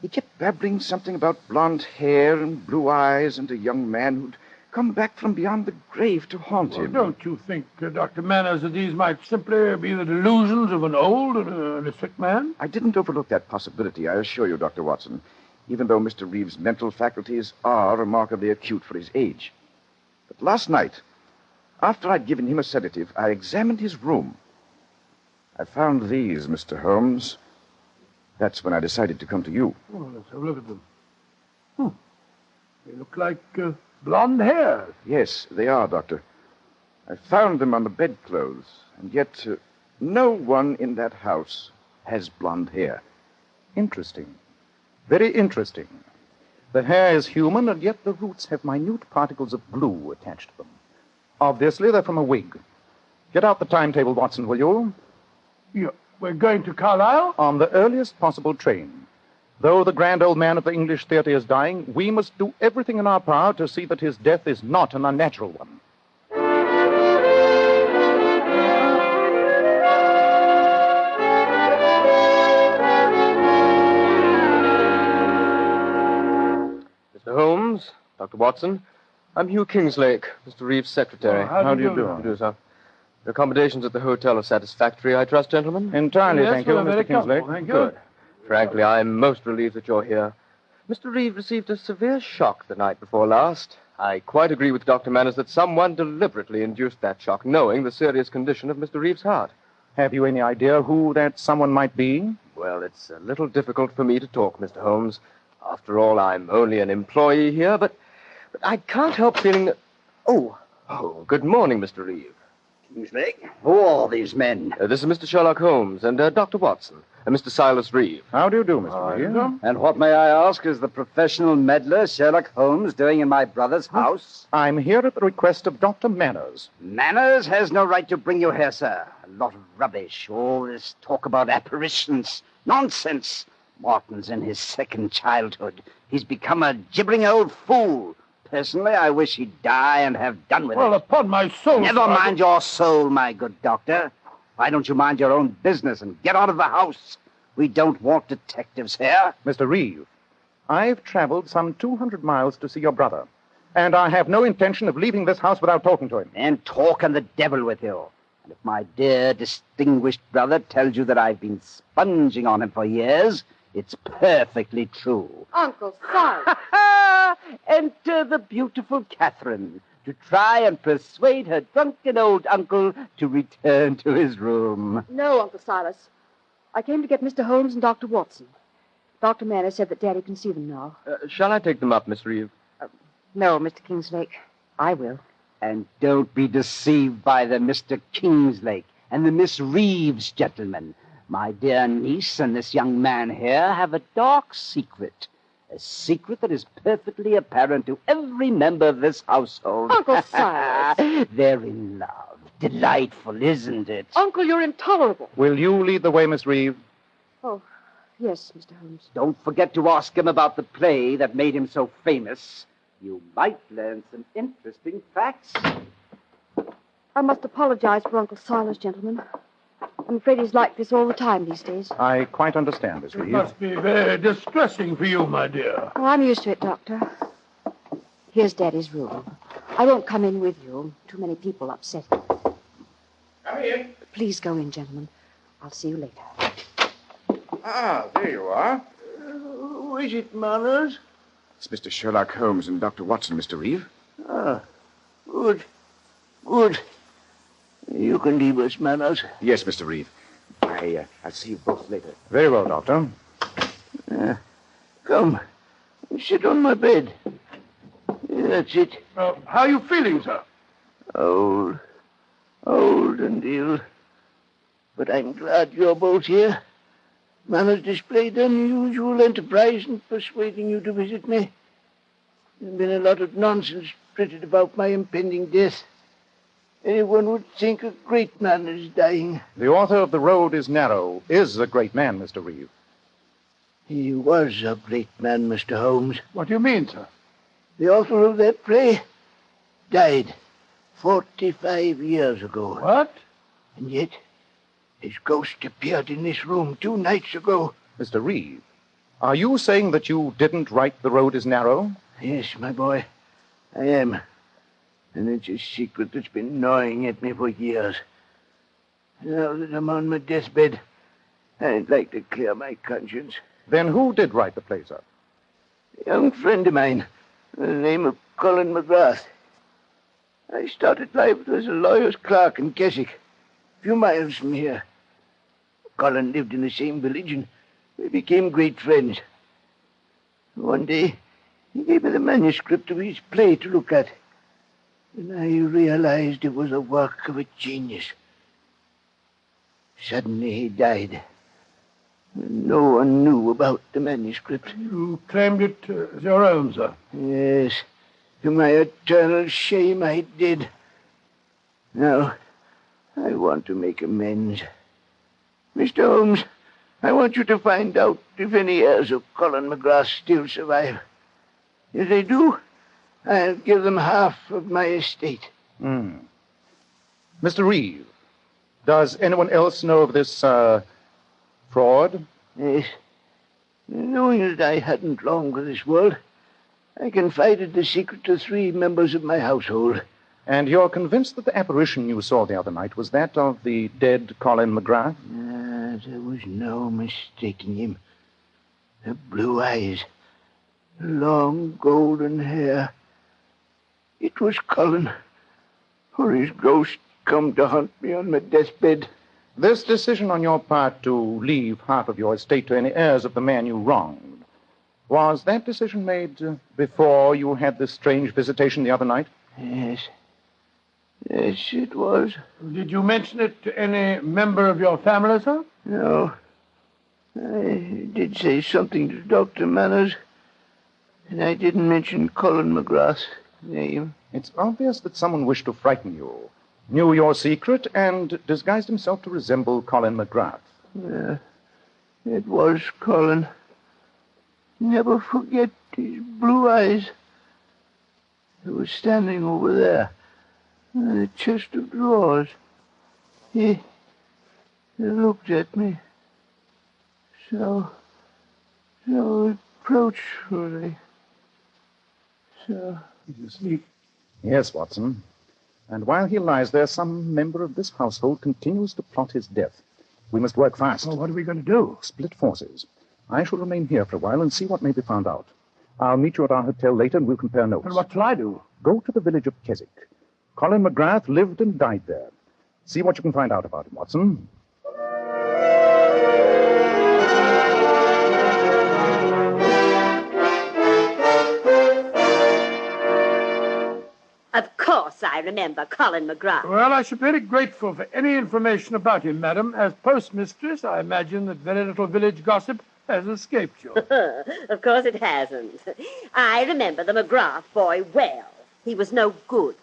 he kept babbling something about blonde hair and blue eyes and a young man who'd come back from beyond the grave to haunt him. Don't you think, Dr. Manners, that these might simply be the delusions of an old and a sick man? I didn't overlook that possibility, I assure you, Dr. Watson, even though Mr. Reeves' mental faculties are remarkably acute for his age. But last night, after I'd given him a sedative, I examined his room. I found these, Mr. Holmes. That's when I decided to come to you. Oh, let's have a look at them. They look like blonde hair. Yes, they are, Doctor. I found them on the bedclothes, and yet no one in that house has blonde hair. Interesting. Very interesting. The hair is human, and yet the roots have minute particles of glue attached to them. Obviously, they're from a wig. Get out the timetable, Watson, will you? Yeah, we're going to Carlisle? On the earliest possible train. Though the grand old man of the English theater is dying, we must do everything in our power to see that his death is not an unnatural one. Mr. Holmes, Dr. Watson, I'm Hugh Kingslake, Mr. Reeves' secretary. How do you do? How do you do, sir? Your accommodations at the hotel are satisfactory, I trust, gentlemen? Entirely, thank you, Mr. Kingslake. Thank you. Good. Frankly, I'm most relieved that you're here. Mr. Reeve received a severe shock the night before last. I quite agree with Dr. Manners that someone deliberately induced that shock, knowing the serious condition of Mr. Reeve's heart. Have you any idea who that someone might be? Well, it's a little difficult for me to talk, Mr. Holmes. After all, I'm only an employee here, but I can't help feeling that... Oh, good morning, Mr. Reeve. Kingslake, who are these men? This is Mr. Sherlock Holmes and Dr. Watson, and Mr. Silas Reeve. How do you do, Mr. Reeve? And what, may I ask, is the professional meddler Sherlock Holmes doing in my brother's house? I'm here at the request of Dr. Manners. Manners has no right to bring you here, sir. A lot of rubbish. All this talk about apparitions. Nonsense. Martin's in his second childhood. He's become a gibbering old fool. Personally, I wish he'd die and have done with it. Well, upon my soul, Never mind your soul, my good doctor. Why don't you mind your own business and get out of the house? We don't want detectives here. Mr. Reeve, I've traveled some 200 miles to see your brother, and I have no intention of leaving this house without talking to him. Then talk and the devil with you. And if my dear, distinguished brother tells you that I've been sponging on him for years, it's perfectly true. Uncle Silas. Enter the beautiful Catherine to try and persuade her drunken old uncle to return to his room. No, Uncle Silas. I came to get Mr. Holmes and Dr. Watson. Dr. Manners said that Daddy can see them now. Shall I take them up, Miss Reeve? No, Mr. Kingslake. I will. And don't be deceived by the Mr. Kingslake and the Miss Reeves gentlemen. My dear niece and this young man here have a dark secret. A secret that is perfectly apparent to every member of this household. Uncle Silas. They're in love. Delightful, isn't it? Uncle, you're intolerable. Will you lead the way, Miss Reeve? Oh, yes, Mr. Holmes. Don't forget to ask him about the play that made him so famous. You might learn some interesting facts. I must apologize for Uncle Silas, gentlemen. I'm afraid he's like this all the time these days. I quite understand, Miss It Reeve. must be very distressing for you, my dear. Oh, I'm used to it, Doctor. Here's Daddy's room. I won't come in with you. Too many people upset him. Come in. Please go in, gentlemen. I'll see you later. Ah, there you are. Who is it, Manners? It's Mr. Sherlock Holmes and Dr. Watson, Mr. Reeve. Ah, good. Good. You can leave us, Manners. Yes, Mr. Reeve. I'll see you both later. Very well, Doctor. Come. Sit on my bed. That's it. How are you feeling, sir? Old and ill. But I'm glad you're both here. Manners displayed unusual enterprise in persuading you to visit me. There's been a lot of nonsense printed about my impending death. Anyone would think a great man is dying. The author of The Road is Narrow is a great man, Mr. Reeve. He was a great man, Mr. Holmes. What do you mean, sir? The author of that play died 45 years ago. What? And yet, his ghost appeared in this room 2 nights ago. Mr. Reeve, are you saying that you didn't write The Road is Narrow? Yes, my boy, I am. And it's a secret that's been gnawing at me for years. Now that I'm on my deathbed, I'd like to clear my conscience. Then who did write the play, sir? A young friend of mine, by the name of Colin McGrath. I started life as a lawyer's clerk in Keswick, a few miles from here. Colin lived in the same village, and we became great friends. One day, he gave me the manuscript of his play to look at, and I realized it was a work of a genius. Suddenly he died. No one knew about the manuscript. You claimed it as your own, sir? Yes. To my eternal shame, I did. Now, I want to make amends. Mr. Holmes, I want you to find out if any heirs of Colin McGrath still survive. If they do, I'll give them half of my estate. Mr. Reeve, does anyone else know of this, fraud? Yes. Knowing that I hadn't long for this world, I confided the secret to 3 members of my household. And you're convinced that the apparition you saw the other night was that of the dead Colin McGrath? There was no mistaking him. The blue eyes, the long golden hair. It was Colin, or his ghost come to haunt me on my deathbed. This decision on your part to leave half of your estate to any heirs of the man you wronged, was that decision made before you had this strange visitation the other night? Yes. Yes, it was. Did you mention it to any member of your family, sir? No. I did say something to Dr. Manners, and I didn't mention Colin McGrath's name. It's obvious that someone wished to frighten you, knew your secret, and disguised himself to resemble Colin McGrath. Yeah, it was Colin. Never forget his blue eyes. He was standing over there in the chest of drawers. He looked at me so reproachfully. So... He's asleep. Yes, Watson. And while he lies there, some member of this household continues to plot his death. We must work fast. Well, what are we going to do? Split forces. I shall remain here for a while and see what may be found out. I'll meet you at our hotel later and we'll compare notes. And what shall I do? Go to the village of Keswick. Colin McGrath lived and died there. See what you can find out about him, Watson. Of course I remember Colin McGrath. Well, I should be very grateful for any information about him, madam. As postmistress, I imagine that very little village gossip has escaped you. Of course it hasn't. I remember the McGrath boy well. He was no good.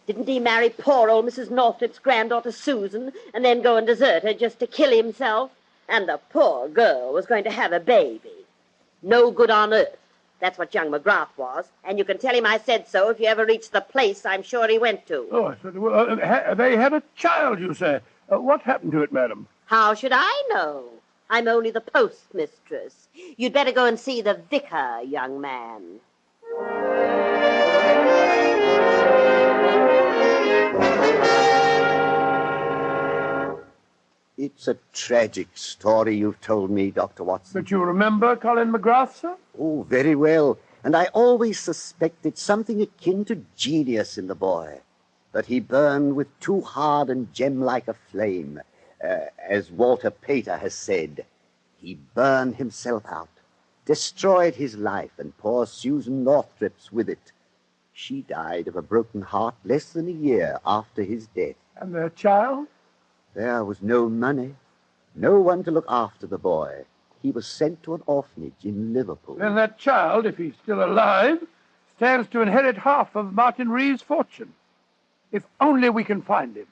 Didn't he marry poor old Mrs. Northrip's granddaughter Susan and then go and desert her just to kill himself? And the poor girl was going to have a baby. No good on earth. That's what young McGrath was. And you can tell him I said so if you ever reach the place I'm sure he went to. Oh, I said, well, they had a child, you say. What happened to it, madam? How should I know? I'm only the postmistress. You'd better go and see the vicar, young man. It's a tragic story you've told me, Dr. Watson. But you remember Colin McGrath, sir? Oh, very well. And I always suspected something akin to genius in the boy. But he burned with too hard and gem-like a flame. As Walter Pater has said, he burned himself out, destroyed his life, and poor Susan Northrup's with it. She died of a broken heart less than a year after his death. And their child? There was no money, no one to look after the boy. He was sent to an orphanage in Liverpool. Then that child, if he's still alive, stands to inherit half of Martin Reeves' fortune. If only we can find him.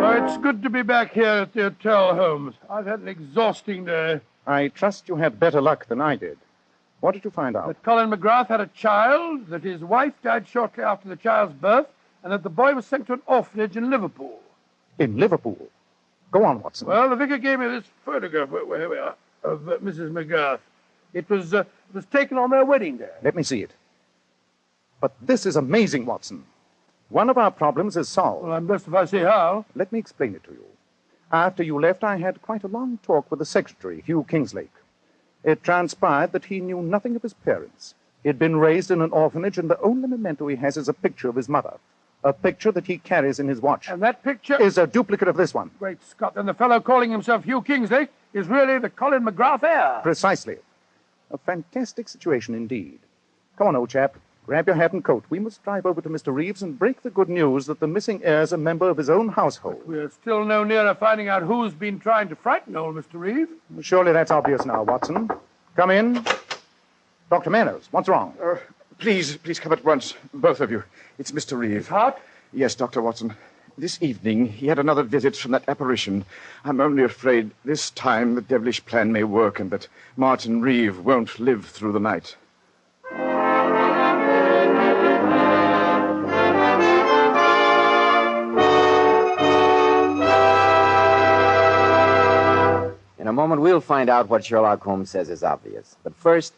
Oh, it's good to be back here at the hotel, Holmes. I've had an exhausting day. I trust you had better luck than I did. What did you find out? That Colin McGrath had a child, that his wife died shortly after the child's birth, and that the boy was sent to an orphanage in Liverpool. In Liverpool? Go on, Watson. Well, the vicar gave me this photograph, where we are, of Mrs. McGrath. It was taken on their wedding day. Let me see it. But this is amazing, Watson. One of our problems is solved. Well, I'm blessed if I see how. Let me explain it to you. After you left, I had quite a long talk with the secretary, Hugh Kingslake. It transpired that he knew nothing of his parents. He had been raised in an orphanage, and the only memento he has is a picture of his mother. A picture that he carries in his watch. And that picture is a duplicate of this one. Great Scott, then the fellow calling himself Hugh Kingsley is really the Colin McGrath heir. Precisely. A fantastic situation indeed. Come on, old chap. Grab your hat and coat. We must drive over to Mr. Reeves and break the good news that the missing heir is a member of his own household. We're still no nearer finding out who's been trying to frighten old Mr. Reeves. Surely that's obvious now, Watson. Come in. Dr. Manners, what's wrong? Please come at once, both of you. It's Mr. Reeve. Hot? Yes, Dr. Watson. This evening, he had another visit from that apparition. I'm only afraid this time the devilish plan may work and that Martin Reeve won't live through the night. In a moment, we'll find out what Sherlock Holmes says is obvious. But first,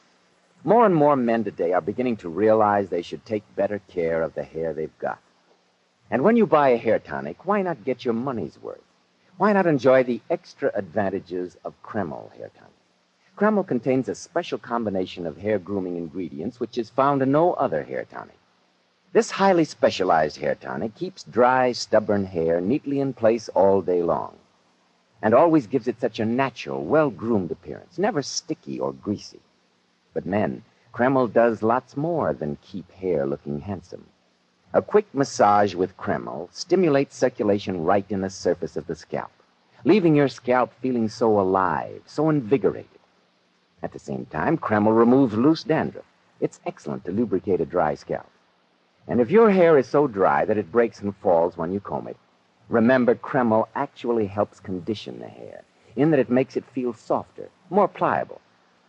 more and more men today are beginning to realize they should take better care of the hair they've got. And when you buy a hair tonic, why not get your money's worth? Why not enjoy the extra advantages of Kreml hair tonic? Kreml contains a special combination of hair grooming ingredients which is found in no other hair tonic. This highly specialized hair tonic keeps dry, stubborn hair neatly in place all day long, and always gives it such a natural, well-groomed appearance, never sticky or greasy. But men, Kreml does lots more than keep hair looking handsome. A quick massage with Kreml stimulates circulation right in the surface of the scalp, leaving your scalp feeling so alive, so invigorated. At the same time, Kreml removes loose dandruff. It's excellent to lubricate a dry scalp. And if your hair is so dry that it breaks and falls when you comb it, remember, Kreml actually helps condition the hair, in that it makes it feel softer, more pliable.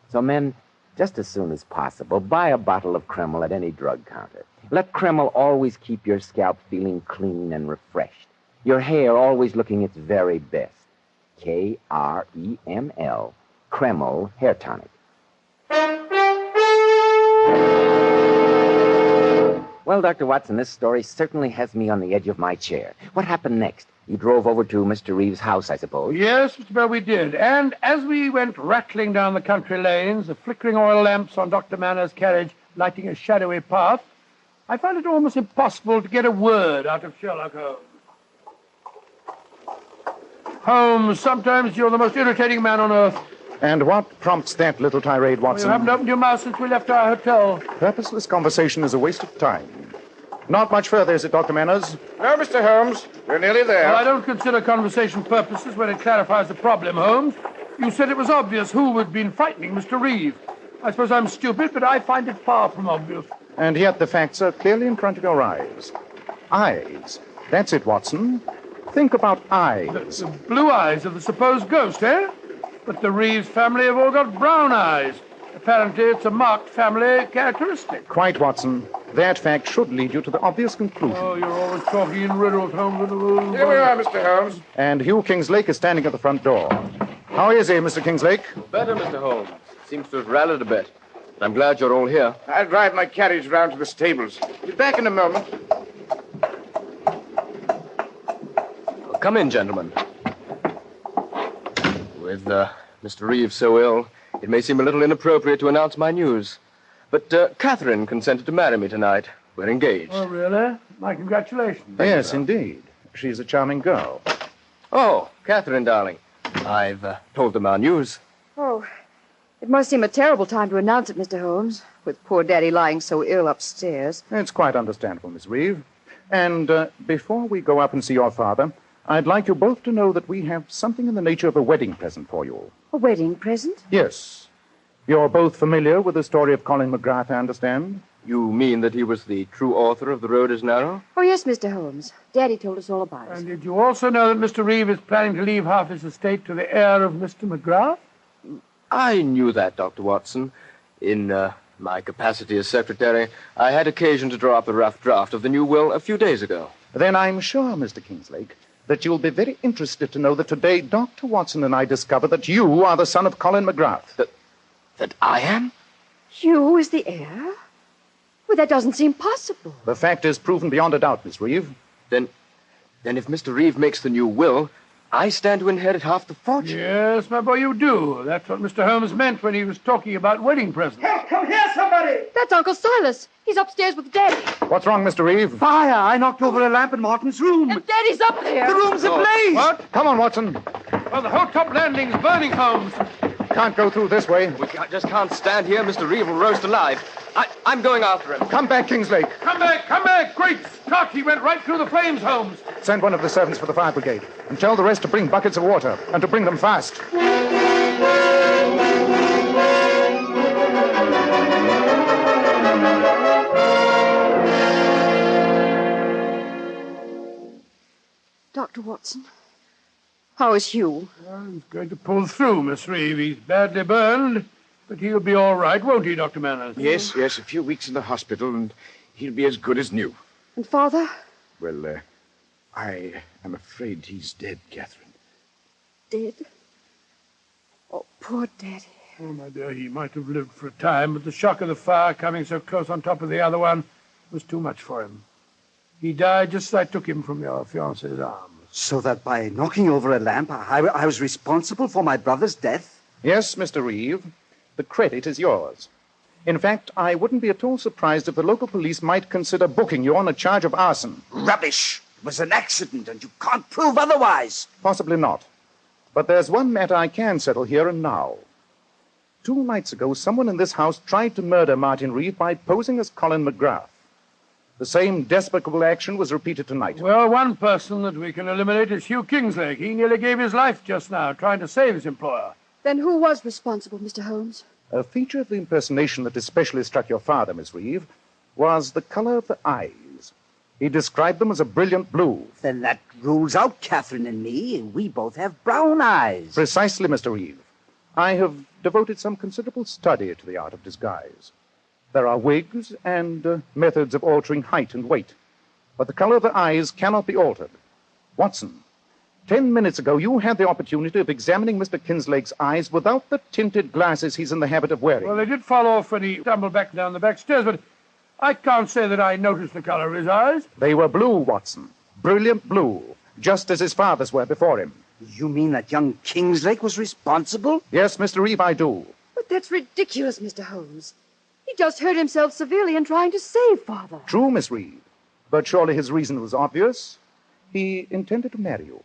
So men, just as soon as possible, buy a bottle of Kreml at any drug counter. Let Kreml always keep your scalp feeling clean and refreshed, your hair always looking its very best. Kreml, Kreml Hair Tonic. Well, Dr. Watson, this story certainly has me on the edge of my chair. What happened next? You drove over to Mr. Reeves' house, I suppose? Yes, Mr. Bell, we did. And as we went rattling down the country lanes, the flickering oil lamps on Dr. Manners' carriage lighting a shadowy path, I found it almost impossible to get a word out of Sherlock Holmes. Holmes, sometimes you're the most irritating man on earth. And what prompts that little tirade, Watson? You haven't opened your mouth since we left our hotel. Purposeless conversation is a waste of time. Not much further, is it, Dr. Manners? No, Mr. Holmes. We're nearly there. Well, I don't consider conversation purposeless when it clarifies the problem, Holmes. You said it was obvious who had been frightening Mr. Reeve. I suppose I'm stupid, but I find it far from obvious. And yet the facts are clearly in front of your eyes. Eyes. That's it, Watson. Think about eyes. The blue eyes of the supposed ghost, eh? But the Reeves family have all got brown eyes. A Apparently, it's a marked family characteristic. Quite, Watson. That fact should lead you to the obvious conclusion. Oh, you're always talking in riddles, Holmes. Here we are, Mr. Holmes. And Hugh Kingslake is standing at the front door. How is he, Mr. Kingslake? Better, Mr. Holmes. Seems to have rallied a bit. But I'm glad you're all here. I'll drive my carriage round to the stables. Be back in a moment. Well, come in, gentlemen. With Mr. Reeves so ill, it may seem a little inappropriate to announce my news. But Catherine consented to marry me tonight. We're engaged. Oh, really? My congratulations. Yes, indeed. She's a charming girl. Oh, Catherine, darling. I've told them our news. Oh, it must seem a terrible time to announce it, Mr. Holmes, with poor Daddy lying so ill upstairs. It's quite understandable, Miss Reeve. And before we go up and see your father, I'd like you both to know that we have something in the nature of a wedding present for you. A wedding present? Yes. You're both familiar with the story of Colin McGrath, I understand? You mean that he was the true author of The Road is Narrow? Oh, yes, Mr. Holmes. Daddy told us all about it. And did you also know that Mr. Reeve is planning to leave half his estate to the heir of Mr. McGrath? I knew that, Dr. Watson. In my capacity as secretary, I had occasion to draw up a rough draft of the new will a few days ago. Then I'm sure, Mr. Kingslake, that you'll be very interested to know that today Dr. Watson and I discovered that you are the son of Colin McGrath. That I am? You is the heir? Well, that doesn't seem possible. The fact is proven beyond a doubt, Miss Reeve. Then if Mr. Reeve makes the new will, I stand to inherit half the fortune. Yes, my boy, you do. That's what Mr. Holmes meant when he was talking about wedding presents. Help! Come here, somebody! That's Uncle Silas. He's upstairs with Daddy. What's wrong, Mr. Reeve? Fire! I knocked over a lamp in Martin's room. And Daddy's up there. The room's ablaze. What? Come on, Watson. Well, the whole top landing's burning, Holmes. Can't go through this way. We just can't stand here. Mr. Reeve will roast alive. I'm going after him. Come back, Kingslake. Come back. Great Scott, he went right through the flames, Holmes. Send one of the servants for the fire brigade. And tell the rest to bring buckets of water. And to bring them fast. Dr. Watson, how is Hugh? Well, he's going to pull through, Miss Reeve. He's badly burned, but he'll be all right, won't he, Dr. Manners? Yes, a few weeks in the hospital, and he'll be as good as new. And Father? Well, I am afraid he's dead, Catherine. Dead? Oh, poor Daddy. Oh, my dear, he might have lived for a time, but the shock of the fire coming so close on top of the other one was too much for him. He died just as I took him from your fiancé's arms. So that by knocking over a lamp, I was responsible for my brother's death? Yes, Mr. Reeve. The credit is yours. In fact, I wouldn't be at all surprised if the local police might consider booking you on a charge of arson. Rubbish! It was an accident, and you can't prove otherwise. Possibly not. But there's one matter I can settle here and now. 2 nights ago, someone in this house tried to murder Martin Reeve by posing as Colin McGrath. The same despicable action was repeated tonight. Well, one person that we can eliminate is Hugh Kingslake. He nearly gave his life just now, trying to save his employer. Then who was responsible, Mr. Holmes? A feature of the impersonation that especially struck your father, Miss Reeve, was the color of the eyes. He described them as a brilliant blue. Then that rules out Catherine and me. We both have brown eyes. Precisely, Mr. Reeve. I have devoted some considerable study to the art of disguise. There are wigs and methods of altering height and weight. But the color of the eyes cannot be altered. Watson, 10 minutes ago you had the opportunity of examining Mr. Kingslake's eyes without the tinted glasses he's in the habit of wearing. Well, they did fall off when he stumbled back down the back stairs, but I can't say that I noticed the color of his eyes. They were blue, Watson. Brilliant blue, just as his father's were before him. You mean that young Kingslake was responsible? Yes, Mr. Reeve, I do. But that's ridiculous, Mr. Holmes. He just hurt himself severely in trying to save Father. True, Miss Reeve. But surely his reason was obvious. He intended to marry you.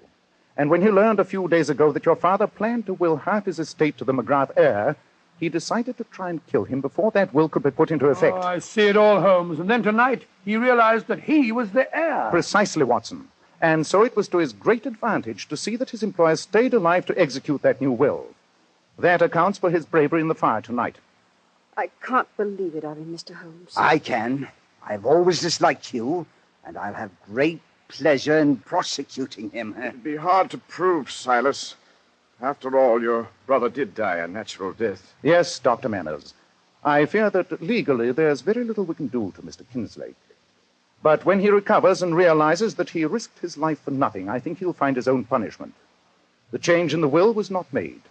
And when he learned a few days ago that your father planned to will half his estate to the McGrath heir, he decided to try and kill him before that will could be put into effect. Oh, I see it all, Holmes. And then tonight, he realized that he was the heir. Precisely, Watson. And so it was to his great advantage to see that his employer stayed alive to execute that new will. That accounts for his bravery in the fire tonight. I can't believe it of him, Mr. Holmes. I can. I've always disliked you, and I'll have great pleasure in prosecuting him. It'd be hard to prove, Silas. After all, your brother did die a natural death. Yes, Dr. Manners. I fear that legally there's very little we can do to Mr. Kinslake. But when he recovers and realizes that he risked his life for nothing, I think he'll find his own punishment. The change in the will was not made.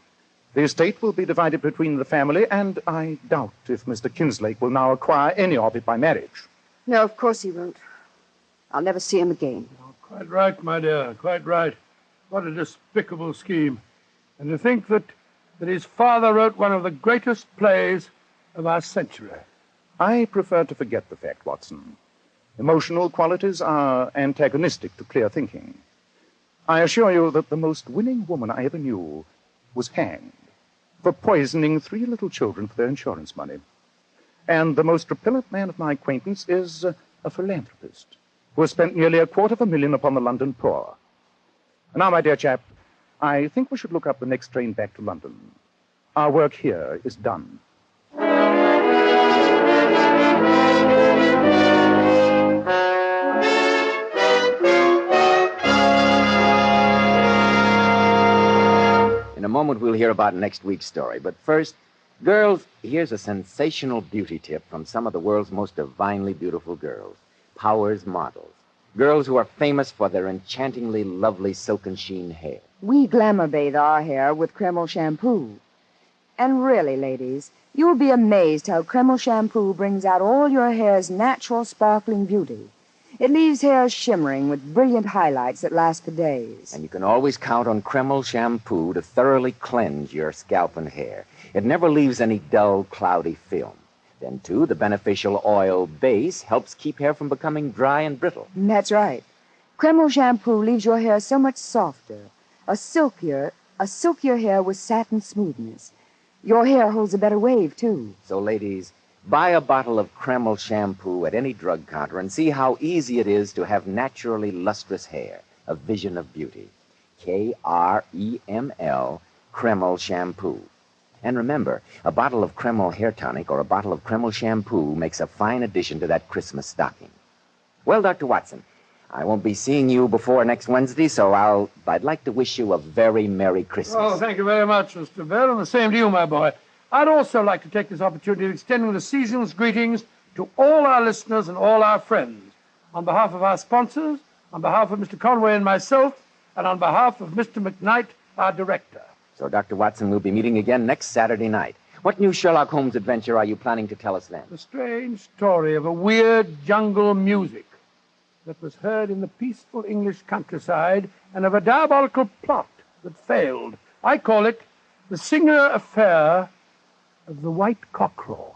The estate will be divided between the family, and I doubt if Mr. Kinslake will now acquire any of it by marriage. No, of course he won't. I'll never see him again. Quite right, my dear, quite right. What a despicable scheme. And to think that his father wrote one of the greatest plays of our century. I prefer to forget the fact, Watson. Emotional qualities are antagonistic to clear thinking. I assure you that the most winning woman I ever knew was hanged for poisoning 3 little children for their insurance money. And the most repellent man of my acquaintance is a philanthropist who has spent nearly $250,000 upon the London poor. Now, my dear chap, I think we should look up the next train back to London. Our work here is done. In a moment, we'll hear about next week's story. But first, girls, here's a sensational beauty tip from some of the world's most divinely beautiful girls. Powers models. Girls who are famous for their enchantingly lovely silken sheen hair. We glamour bathe our hair with Kreml shampoo. And really, ladies, you'll be amazed how Kreml shampoo brings out all your hair's natural sparkling beauty. It leaves hair shimmering with brilliant highlights that last for days. And you can always count on Kreml shampoo to thoroughly cleanse your scalp and hair. It never leaves any dull, cloudy film. Then, too, the beneficial oil base helps keep hair from becoming dry and brittle. That's right. Kreml shampoo leaves your hair so much softer, a silkier hair with satin smoothness. Your hair holds a better wave, too. So, ladies, buy a bottle of Kreml shampoo at any drug counter and see how easy it is to have naturally lustrous hair, a vision of beauty. Kreml, Kreml shampoo. And remember, a bottle of Kreml hair tonic or a bottle of Kreml shampoo makes a fine addition to that Christmas stocking. Well, Dr. Watson, I won't be seeing you before next Wednesday, so I'd like to wish you a very Merry Christmas. Oh, thank you very much, Mr. Bell, and the same to you, my boy. I'd also like to take this opportunity of extending the season's greetings to all our listeners and all our friends. On behalf of our sponsors, on behalf of Mr. Conway and myself, and on behalf of Mr. McKnight, our director. So, Dr. Watson, we'll be meeting again next Saturday night. What new Sherlock Holmes adventure are you planning to tell us then? The strange story of a weird jungle music that was heard in the peaceful English countryside and of a diabolical plot that failed. I call it The Singular Affair of the White Cockerel.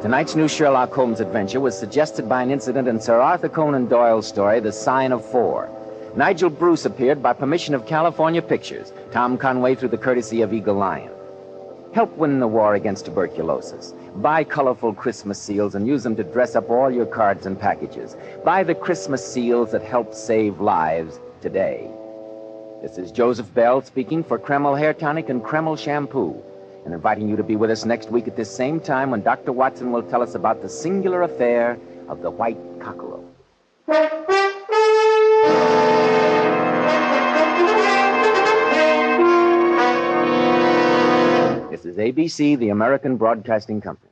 Tonight's new Sherlock Holmes adventure was suggested by an incident in Sir Arthur Conan Doyle's story, The Sign of Four. Nigel Bruce appeared by permission of California Pictures, Tom Conway through the courtesy of Eagle Lion. Help win the war against tuberculosis. Buy colorful Christmas seals and use them to dress up all your cards and packages. Buy the Christmas seals that help save lives today. This is Joseph Bell speaking for Kreml Hair Tonic and Kreml Shampoo, and inviting you to be with us next week at this same time when Dr. Watson will tell us about the singular affair of the White Cockerel. This is ABC, the American Broadcasting Company.